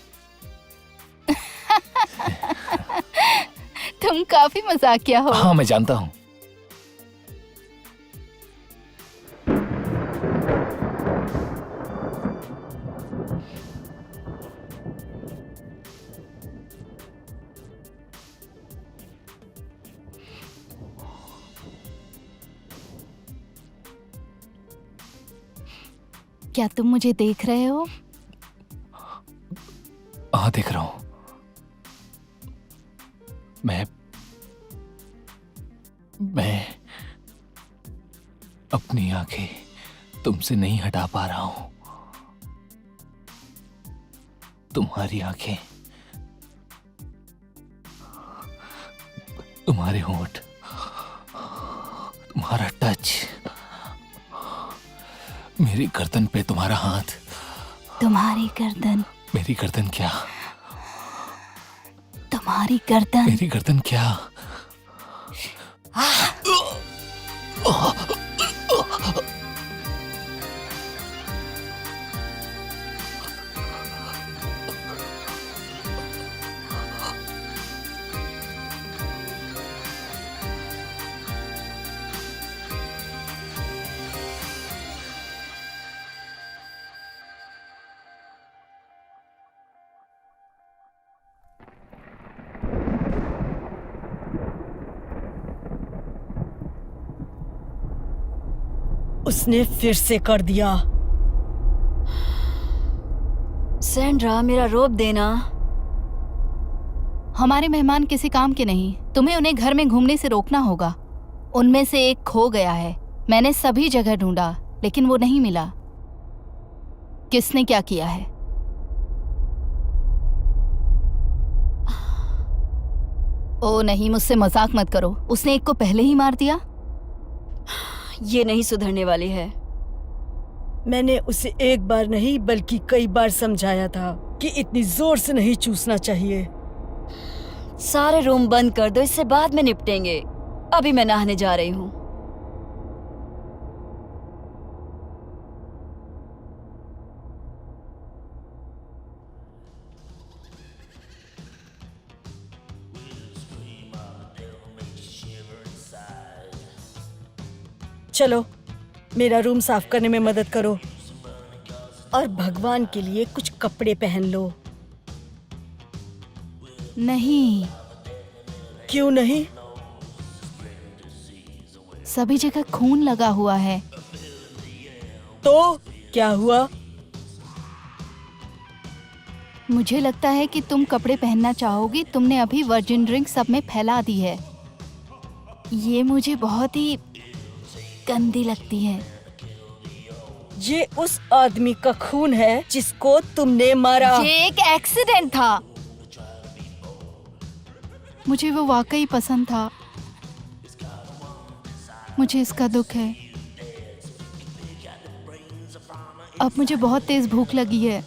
तुम काफी मजाकिया हो। हाँ मैं जानता हूँ। क्या तुम मुझे देख रहे हो? हाँ देख रहा हूँ। मैं अपनी आंखें तुमसे नहीं हटा पा रहा हूं। तुम्हारी आंखें, तुम्हारे होंठ, तुम्हारा टच, मेरी गर्दन पे तुम्हारा हाथ। तुम्हारी गर्दन। मेरी गर्दन क्या? तुम्हारी गर्दन। मेरी गर्दन क्या? उसने फिर से कर दिया। सैंड्रा, मेरा रोप देना। हमारे मेहमान किसी काम के नहीं, तुम्हें उन्हें घर में घूमने से रोकना होगा। उनमें से एक खो गया है। मैंने सभी जगह ढूंढा लेकिन वो नहीं मिला। किसने क्या किया है? ओ नहीं, मुझसे मजाक मत करो। उसने एक को पहले ही मार दिया। ये नहीं सुधरने वाली है। मैंने उसे एक बार नहीं बल्कि कई बार समझाया था कि इतनी जोर से नहीं चूसना चाहिए। सारे रूम बंद कर दो, इससे बाद में निपटेंगे। अभी मैं नहाने जा रही हूँ। चलो मेरा रूम साफ करने में मदद करो और भगवान के लिए कुछ कपड़े पहन लो। नहीं। क्यों नहीं? सभी जगह खून लगा हुआ है। तो क्या हुआ? मुझे लगता है कि तुम कपड़े पहनना चाहोगी। तुमने अभी वर्जिन ड्रिंक सब में फैला दी है। ये मुझे बहुत ही गंदी लगती है। ये उस आदमी का खून है जिसको तुमने मारा। ये एक एक्सीडेंट था। मुझे वो वाकई पसंद था। मुझे इसका दुख है। अब मुझे बहुत तेज भूख लगी है।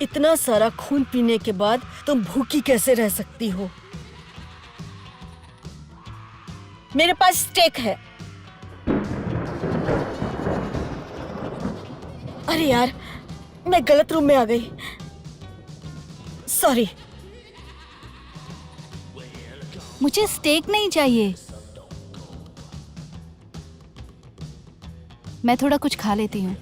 इतना सारा खून पीने के बाद तुम भूखी कैसे रह सकती हो? मेरे पास स्टेक है। अरे यार, मैं गलत रूम में आ गई। सॉरी। मुझे स्टेक नहीं चाहिए। मैं थोड़ा कुछ खा लेती हूँ।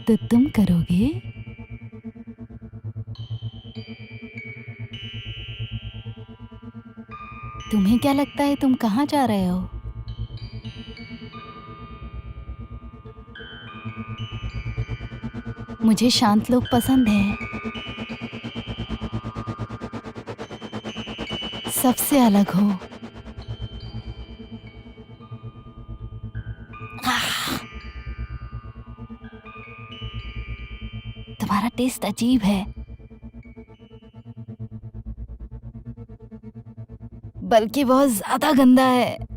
तो तुम करोगे? तुम्हें क्या लगता है तुम कहाँ जा रहे हो? मुझे शांत लोग पसंद हैं। सबसे अलग हो। तुम्हारा टेस्ट अजीब है, बल्कि बहुत ज्यादा गंदा है।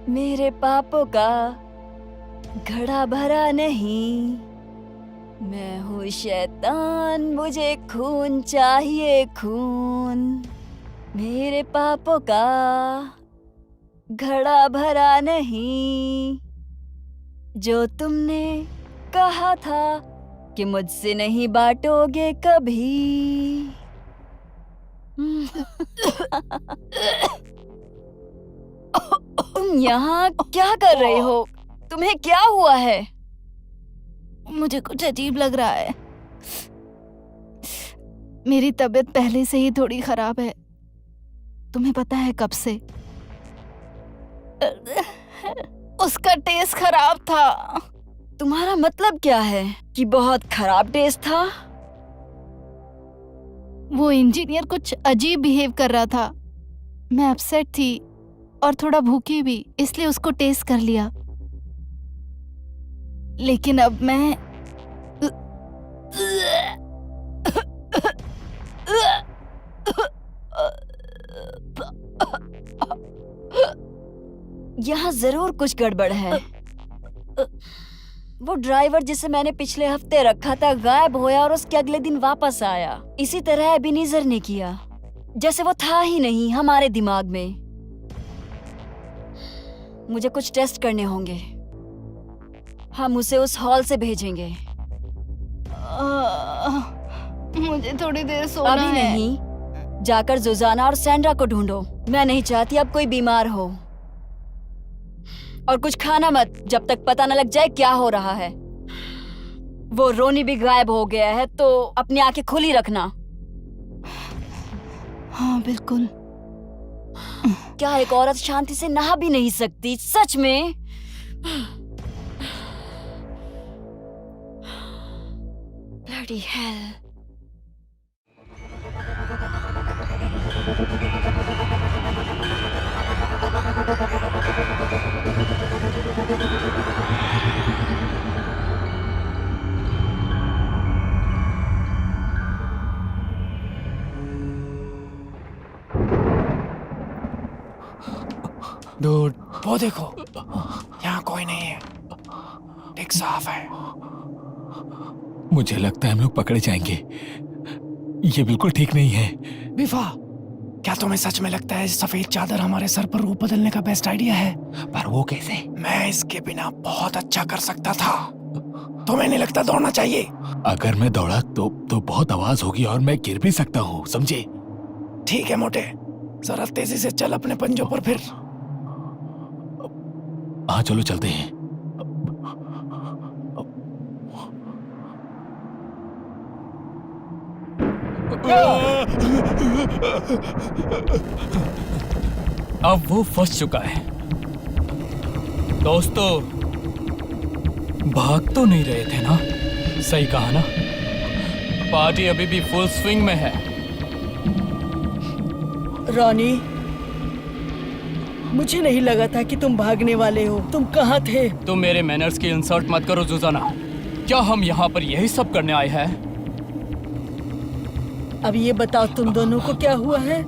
मेरे पापों का घड़ा भरा नहीं, मैं हूँ शैतान, मुझे खून चाहिए खून। मेरे पापों का घड़ा भरा नहीं, जो तुमने कहा था कि मुझसे नहीं बांटोगे कभी। तुम यहाँ क्या कर रहे हो? तुम्हें क्या हुआ है? मुझे कुछ अजीब लग रहा है। मेरी तबीयत पहले से ही थोड़ी खराब है। तुम्हें पता है कब से? उसका टेस्ट खराब था। तुम्हारा मतलब क्या है कि बहुत खराब टेस्ट था? वो इंजीनियर कुछ अजीब बिहेव कर रहा था। मैं अपसेट थी और थोड़ा भूखी भी, इसलिए उसको टेस्ट कर लिया। लेकिन अब मैं यहाँ जरूर कुछ गड़बड़ है। वो ड्राइवर जिसे मैंने पिछले हफ्ते रखा था गायब होया और उसके अगले दिन वापस आया। इसी तरह एबेनेज़र ने किया, जैसे वो था ही नहीं हमारे दिमाग में। मुझे कुछ टेस्ट करने होंगे। हम उसे उस हॉल से भेजेंगे। मुझे थोड़ी देर सोना अभी है। नहीं, जाकर जोजाना और सैंड्रा को ढूंढो। मैं नहीं चाहती अब कोई बीमार हो। और कुछ खाना मत जब तक पता न लग जाए क्या हो रहा है। वो रोनी भी गायब हो गया है, तो अपनी आंखें खुली रखना। हाँ बिल्कुल। क्या एक औरत शांति से नहा भी नहीं सकती? सच में? Bloody hell. डूड, वो देखो, यहाँ कोई नहीं है। ठीक साफ है। मुझे लगता है हम लोग पकड़े जाएंगे। ये बिल्कुल ठीक नहीं है। बिफा, क्या तुम्हें सच में लगता है सफेद चादर हमारे सर पर रूप बदलने का बेस्ट आइडिया है? पर वो कैसे? मैं इसके बिना बहुत अच्छा कर सकता था। तुम्हें नहीं लगता दौड़ना चाहिए? अगर मैं दौड़ा तो बहुत आवाज होगी और मैं गिर भी सकता हूँ, समझे? ठीक है मोटे, जरा तेजी से चल अपने पंजों पर फिर। हाँ चलो चलते हैं। अब वो फंस चुका है। दोस्तों, भाग तो नहीं रहे थे ना? सही कहा ना? पार्टी अभी भी फुल स्विंग में है। रॉनी, मुझे नहीं लगा था कि तुम भागने वाले हो। तुम कहाँ थे? तुम मेरे मैनर्स की इंसल्ट मत करो जुजाना। क्या हम यहाँ पर यही सब करने आए हैं? अब ये बताओ तुम दोनों को क्या हुआ है?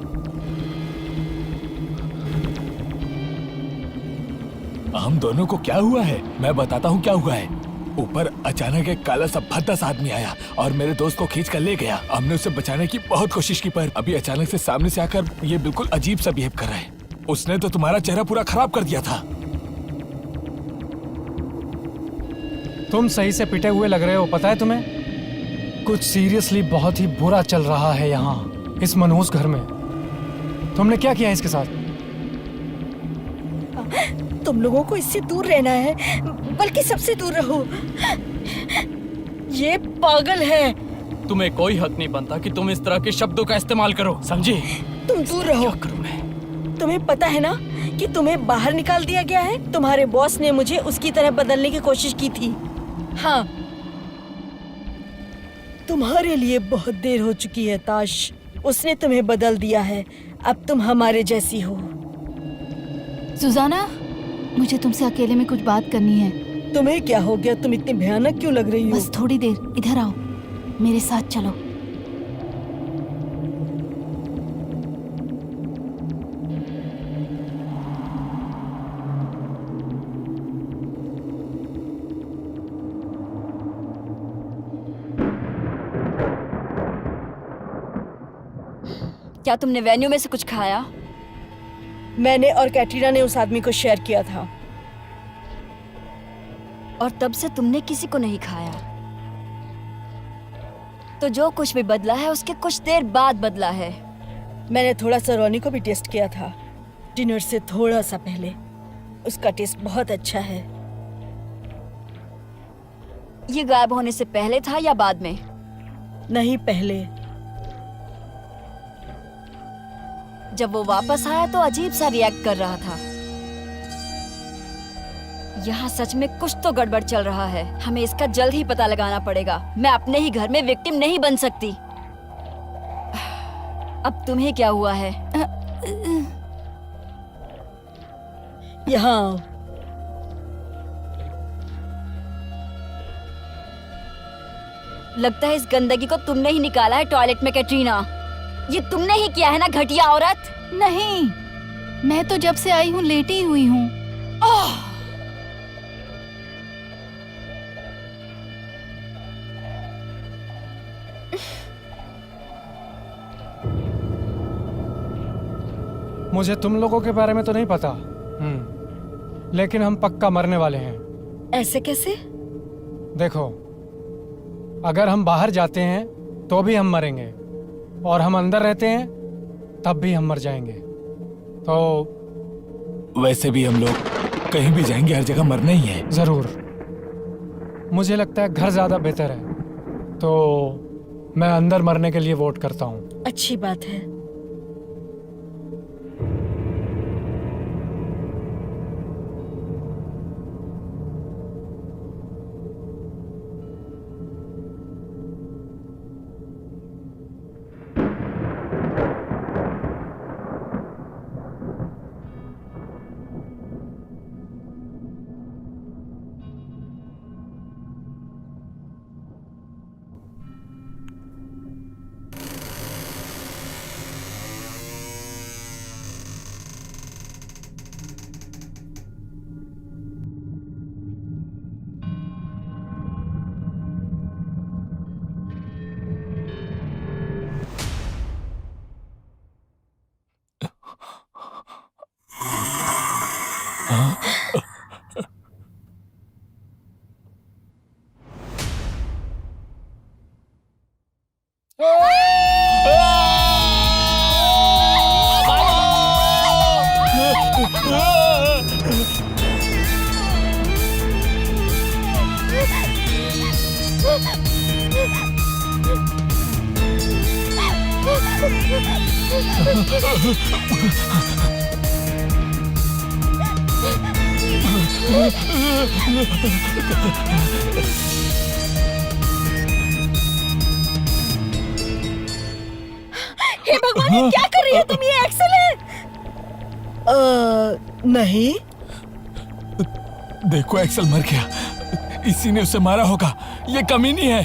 हम दोनों को क्या हुआ है? मैं बताता हूँ क्या हुआ है। ऊपर अचानक एक काला सा भद्दा सा आदमी आया और मेरे दोस्त को खींच कर ले गया। हमने उसे बचाने की बहुत कोशिश की, पर अभी अचानक से सामने से आकर ये बिल्कुल अजीब सा बिहेव कर रहा है। उसने तो तुम्हारा चेहरा पूरा खराब कर दिया था। तुम सही से पिटे हुए लग रहे हो, पता है तुम्हें? कुछ सीरियसली बहुत ही बुरा चल रहा है यहाँ, इस मनहूस घर में। तुमने क्या किया इसके साथ? तुम लोगों को इससे दूर रहना है, बल्कि सबसे दूर रहो। ये पागल है। तुम्हें कोई हक नहीं बनता कि तुम इस तरह के शब्दों का इस्तेमाल करो, समझी? तुम दूर रहो। क्या करूं मैं? तुम्हें पता है ना कि तुम्हें बाहर निकाल दिया गया है। तुम्हारे बॉस ने मुझे उसकी तरह बदलने की कोशिश की थी। हाँ, तुम्हारे लिए बहुत देर हो चुकी है ताश। उसने तुम्हें बदल दिया है। अब तुम हमारे जैसी हो। सुजाना, मुझे तुमसे अकेले में कुछ बात करनी है। तुम्हें क्या हो गया? तुम इतनी भयानक क्यों लग रही हो? बस थोड़ी देर इधर आओ, मेरे साथ चलो। क्या तुमने वेन्यू में से कुछ खाया? मैंने और कैटरीना ने उस आदमी को शेयर किया था। और तब से तुमने किसी को नहीं खाया। तो जो कुछ भी बदला है उसके कुछ देर बाद बदला है। मैंने थोड़ा सा रोनी को भी टेस्ट किया था डिनर से थोड़ा सा पहले। उसका टेस्ट बहुत अच्छा है। ये गायब होने से पहले था या बाद में? नहीं, पहले। जब वो वापस आया तो अजीब सा रिएक्ट कर रहा था। यहाँ सच में कुछ तो गड़बड़ चल रहा है। हमें इसका जल्द ही पता लगाना पड़ेगा। मैं अपने ही घर में विक्टिम नहीं बन सकती। अब तुम्हें क्या हुआ है? यहाँ आओ। लगता है इस गंदगी को तुमने ही निकाला है टॉयलेट में, कैटरीना। ये तुमने ही किया है ना, घटिया औरत। नहीं, मैं तो जब से आई हूँ लेटी हुई हूँ। मुझे तुम लोगों के बारे में तो नहीं पता, लेकिन हम पक्का मरने वाले हैं। ऐसे कैसे? देखो, अगर हम बाहर जाते हैं तो भी हम मरेंगे, और हम अंदर रहते हैं तब भी हम मर जाएंगे। तो वैसे भी हम लोग कहीं भी जाएंगे, हर जगह मरना ही है। जरूर। मुझे लगता है घर ज्यादा बेहतर है, तो मैं अंदर मरने के लिए वोट करता हूँ। अच्छी बात है। हे भगवान, ये क्या कर रही हो तुम? ये एक्सेल है। नहीं। देखो, एक्सेल मर गया। इसी ने उसे मारा होगा। ये कमीनी है।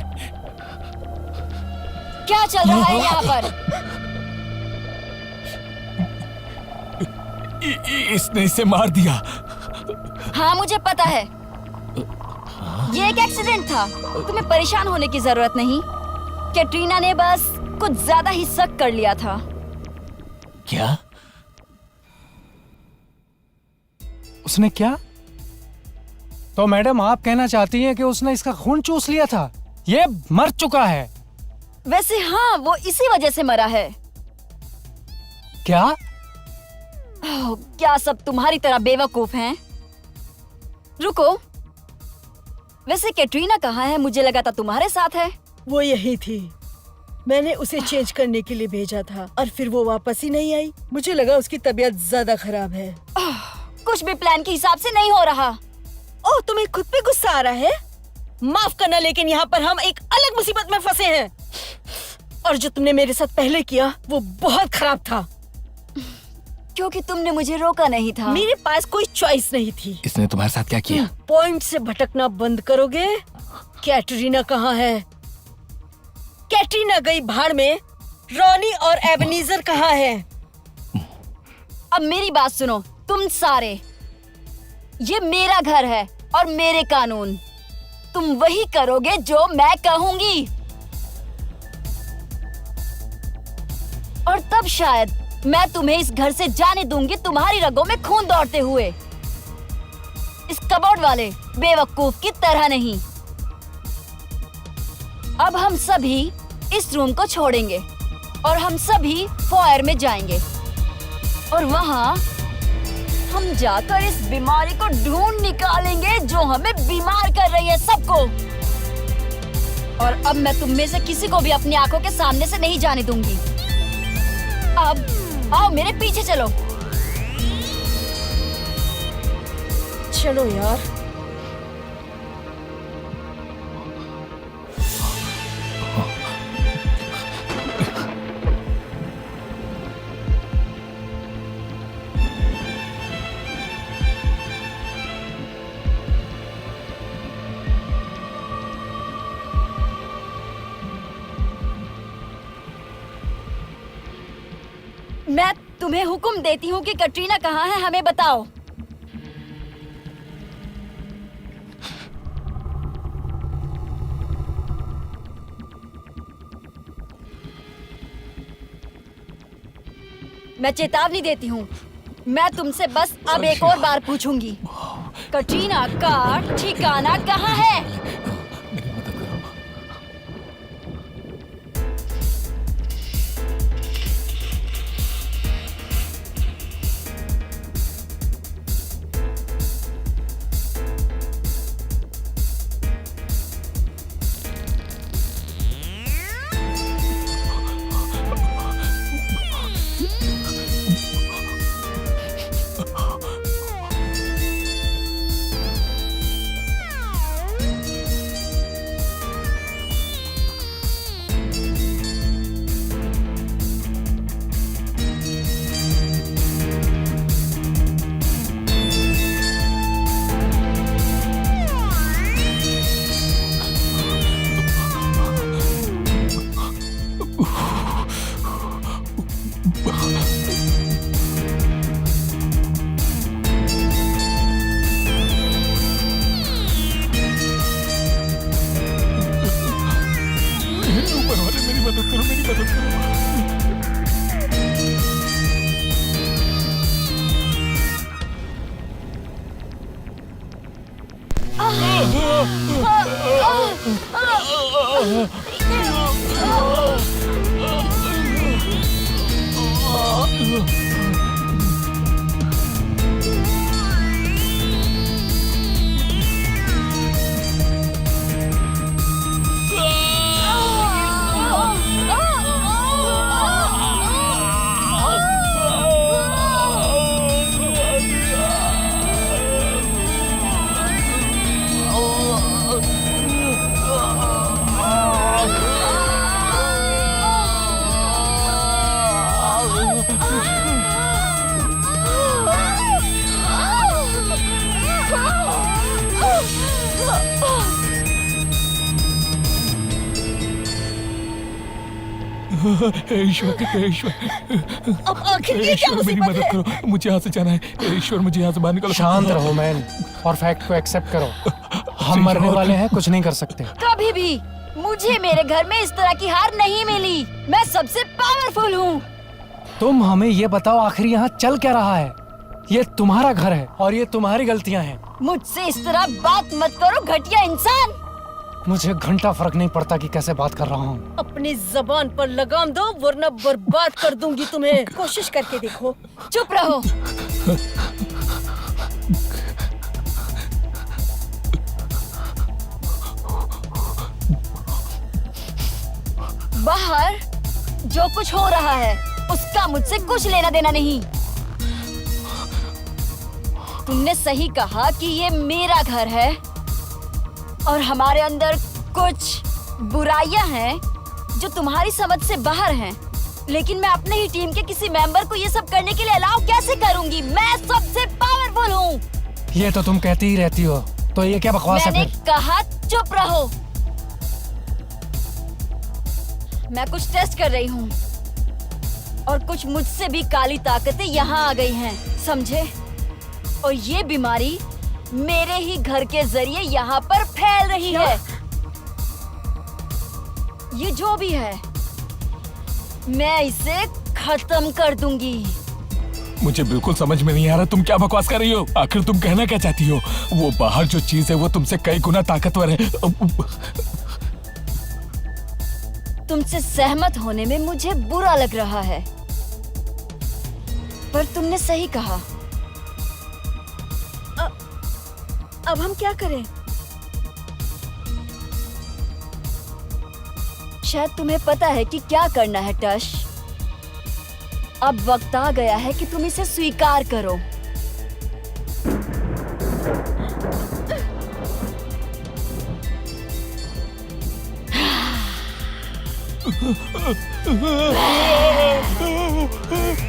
क्या चल रहा है यहाँ पर? इसने इसे मार दिया। हाँ, मुझे पता है। ये एक एक्सीडेंट था। तुम्हें परेशान होने की जरूरत नहीं। कैटरीना ने बस कुछ ज्यादा ही शक कर लिया था। क्या? उसने क्या? तो मैडम, आप कहना चाहती हैं कि उसने इसका खून चूस लिया था? ये मर चुका है। वैसे हाँ, वो इसी वजह से मरा है। क्या? क्या सब तुम्हारी तरह बेवकूफ हैं? रुको, वैसे कैटरीना कहाँ है? मुझे लगा था तुम्हारे साथ है। वो यही थी। मैंने उसे चेंज करने के लिए भेजा था और फिर वो वापस ही नहीं आई। मुझे लगा उसकी तबीयत ज्यादा खराब है। कुछ भी प्लान के हिसाब से नहीं हो रहा। ओह, तुम्हें खुद पे गुस्सा आ रहा है? माफ करना, लेकिन यहाँ पर हम एक अलग मुसीबत में फंसे हैं। और जो तुमने मेरे साथ पहले किया वो बहुत खराब था। क्योंकि तुमने मुझे रोका नहीं था। मेरे पास कोई चॉइस नहीं थी। इसने तुम्हारे साथ क्या किया? पॉइंट से भटकना बंद करोगे? कैटरीना कहाँ है? कैटरीना गई भाड़ में। रॉनी और एबनीजर कहाँ है? अब मेरी बात सुनो तुम सारे। ये मेरा घर है और मेरे कानून। तुम वही करोगे जो मैं कहूंगी। और तब शायद मैं तुम्हें इस घर से जाने दूंगी, तुम्हारी रगों में खून दौड़ते हुए। इस कबोर्ड वाले बेवकूफ की तरह नहीं। अब हम सभी इस रूम को छोड़ेंगे और हम सभी फॉयर में जाएंगे और वहाँ हम जाकर इस बीमारी को ढूंढ निकालेंगे जो हमें बीमार कर रही है सबको। और अब मैं तुम में से किसी को भी अपनी आंखों के सामने से नहीं जाने दूंगी। अब आओ मेरे पीछे चलो। चलो यार। मैं तुम्हें हुक्म देती हूँ कि कटरीना कहाँ है, हमें बताओ। मैं चेतावनी देती हूँ। मैं तुमसे बस अब एक और बार पूछूंगी, कटरीना का ठिकाना कहाँ है? ईश्वर ईश्वर, अब आखिर ये क्या ईश्वर मेरी मुसीबत मदद है? करो, मुझे यहाँ से जाना है। ईश्वर मुझे यहाँ से बाहर निकालो। शांत रहो मैन और फैक्ट को एक्सेप्ट करो। हम मरने वाले हैं, कुछ नहीं कर सकते। कभी भी मुझे मेरे घर में इस तरह की हार नहीं मिली। मैं सबसे पावरफुल हूँ। तुम हमें ये बताओ आखिर यहाँ चल क्या रहा है? ये तुम्हारा घर है और ये तुम्हारी गलतियाँ हैं। मुझसे इस तरह बात मत करो घटिया इंसान। मुझे घंटा फर्क नहीं पड़ता कि कैसे बात कर रहा हूँ। अपनी जबान पर लगाम दो वरना बर्बाद कर दूंगी तुम्हें। कोशिश करके देखो। चुप रहो। बाहर जो कुछ हो रहा है उसका मुझसे कुछ लेना देना नहीं। तुमने सही कहा कि ये मेरा घर है और हमारे अंदर कुछ बुराइयां हैं जो तुम्हारी समझ से बाहर हैं। लेकिन मैं अपने ही टीम के किसी मेंबर को ये सब करने के लिए अलाउ कैसे करूंगी? मैं सबसे पावरफुल हूँ। ये तो तुम कहती ही रहती हो, तो ये क्या बकवास है मैंने फिर? कहा चुप रहो। मैं कुछ टेस्ट कर रही हूँ और कुछ मुझसे भी काली ताकतें यहाँ आ गई हैं, समझे? और ये बीमारी मेरे ही घर के जरिए यहाँ पर फैल रही है। ये जो भी है मैं इसे खत्म कर दूंगी। मुझे बिल्कुल समझ में नहीं आ रहा तुम क्या बकवास कर रही हो। आखिर तुम कहना क्या चाहती हो? वो बाहर जो चीज है वो तुमसे कई गुना ताकतवर है। तुमसे सहमत होने में मुझे बुरा लग रहा है, पर तुमने सही कहा। अब हम क्या करें? शायद तुम्हें पता है कि क्या करना है टश। अब वक्त आ गया है कि तुम इसे स्वीकार करो।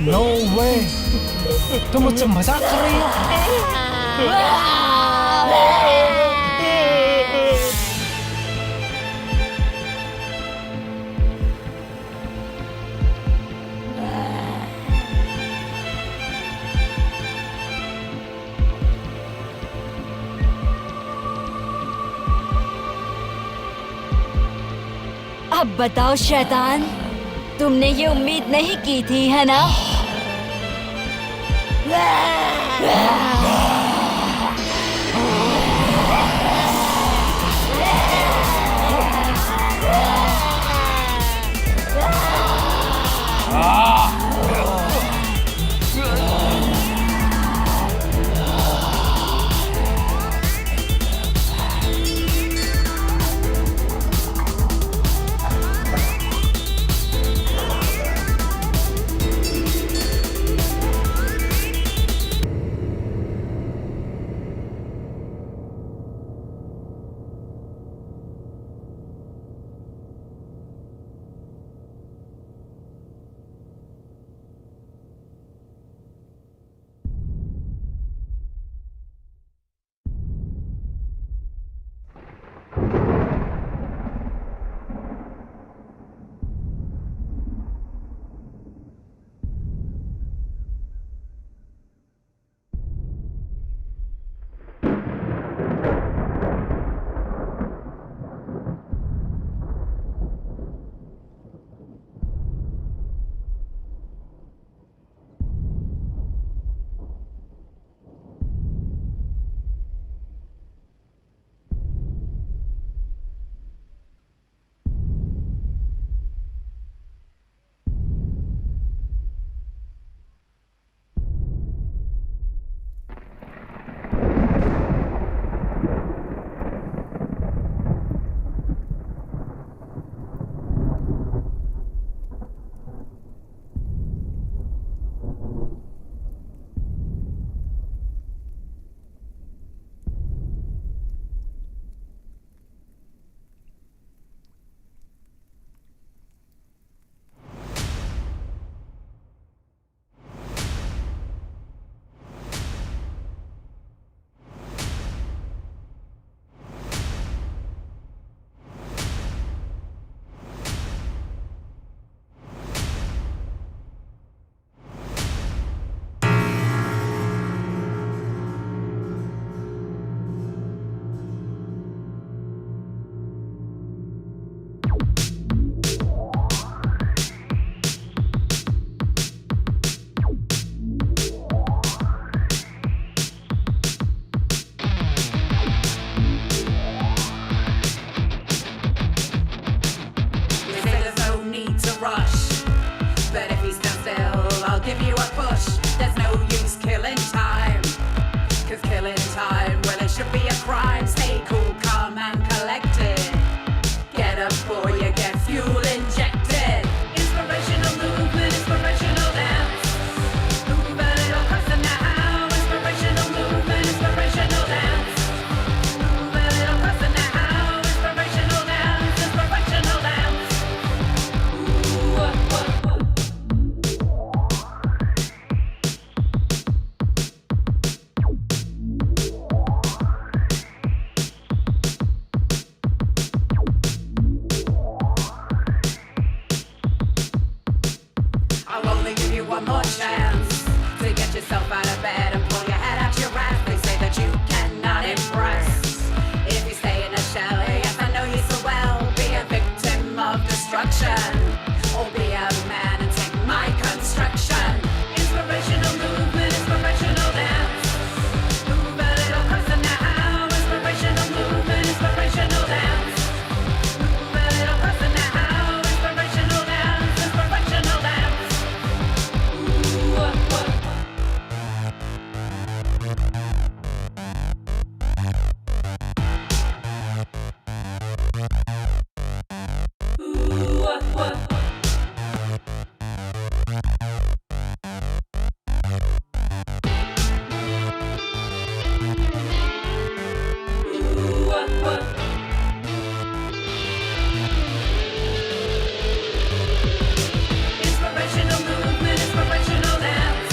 नो वे, तुम मुझसे मजाक कर रही हो? अब बताओ शैतान, तुमने ये उम्मीद नहीं की थी, है ना? Before you get fuel injected. Inspirational movement, inspirational dance.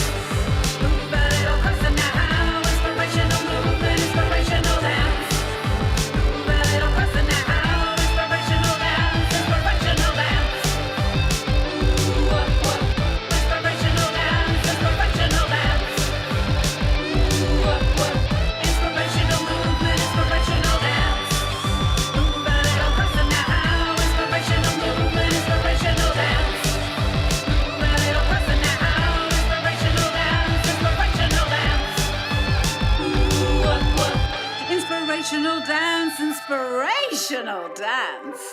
Move a little closer now. Inspirational movement, inspirational dance. Move a little closer now. Inspirational dance, inspirational dance. Ooh, inspirational dance, inspirational dance. Ooh, inspirational movement, inspirational dance. Move a little closer now. Inspirational movement, inspirational dance. Move a little closer now. Inspirational dance, inspirational dance. Ooh, inspirational dance, inspirational dance.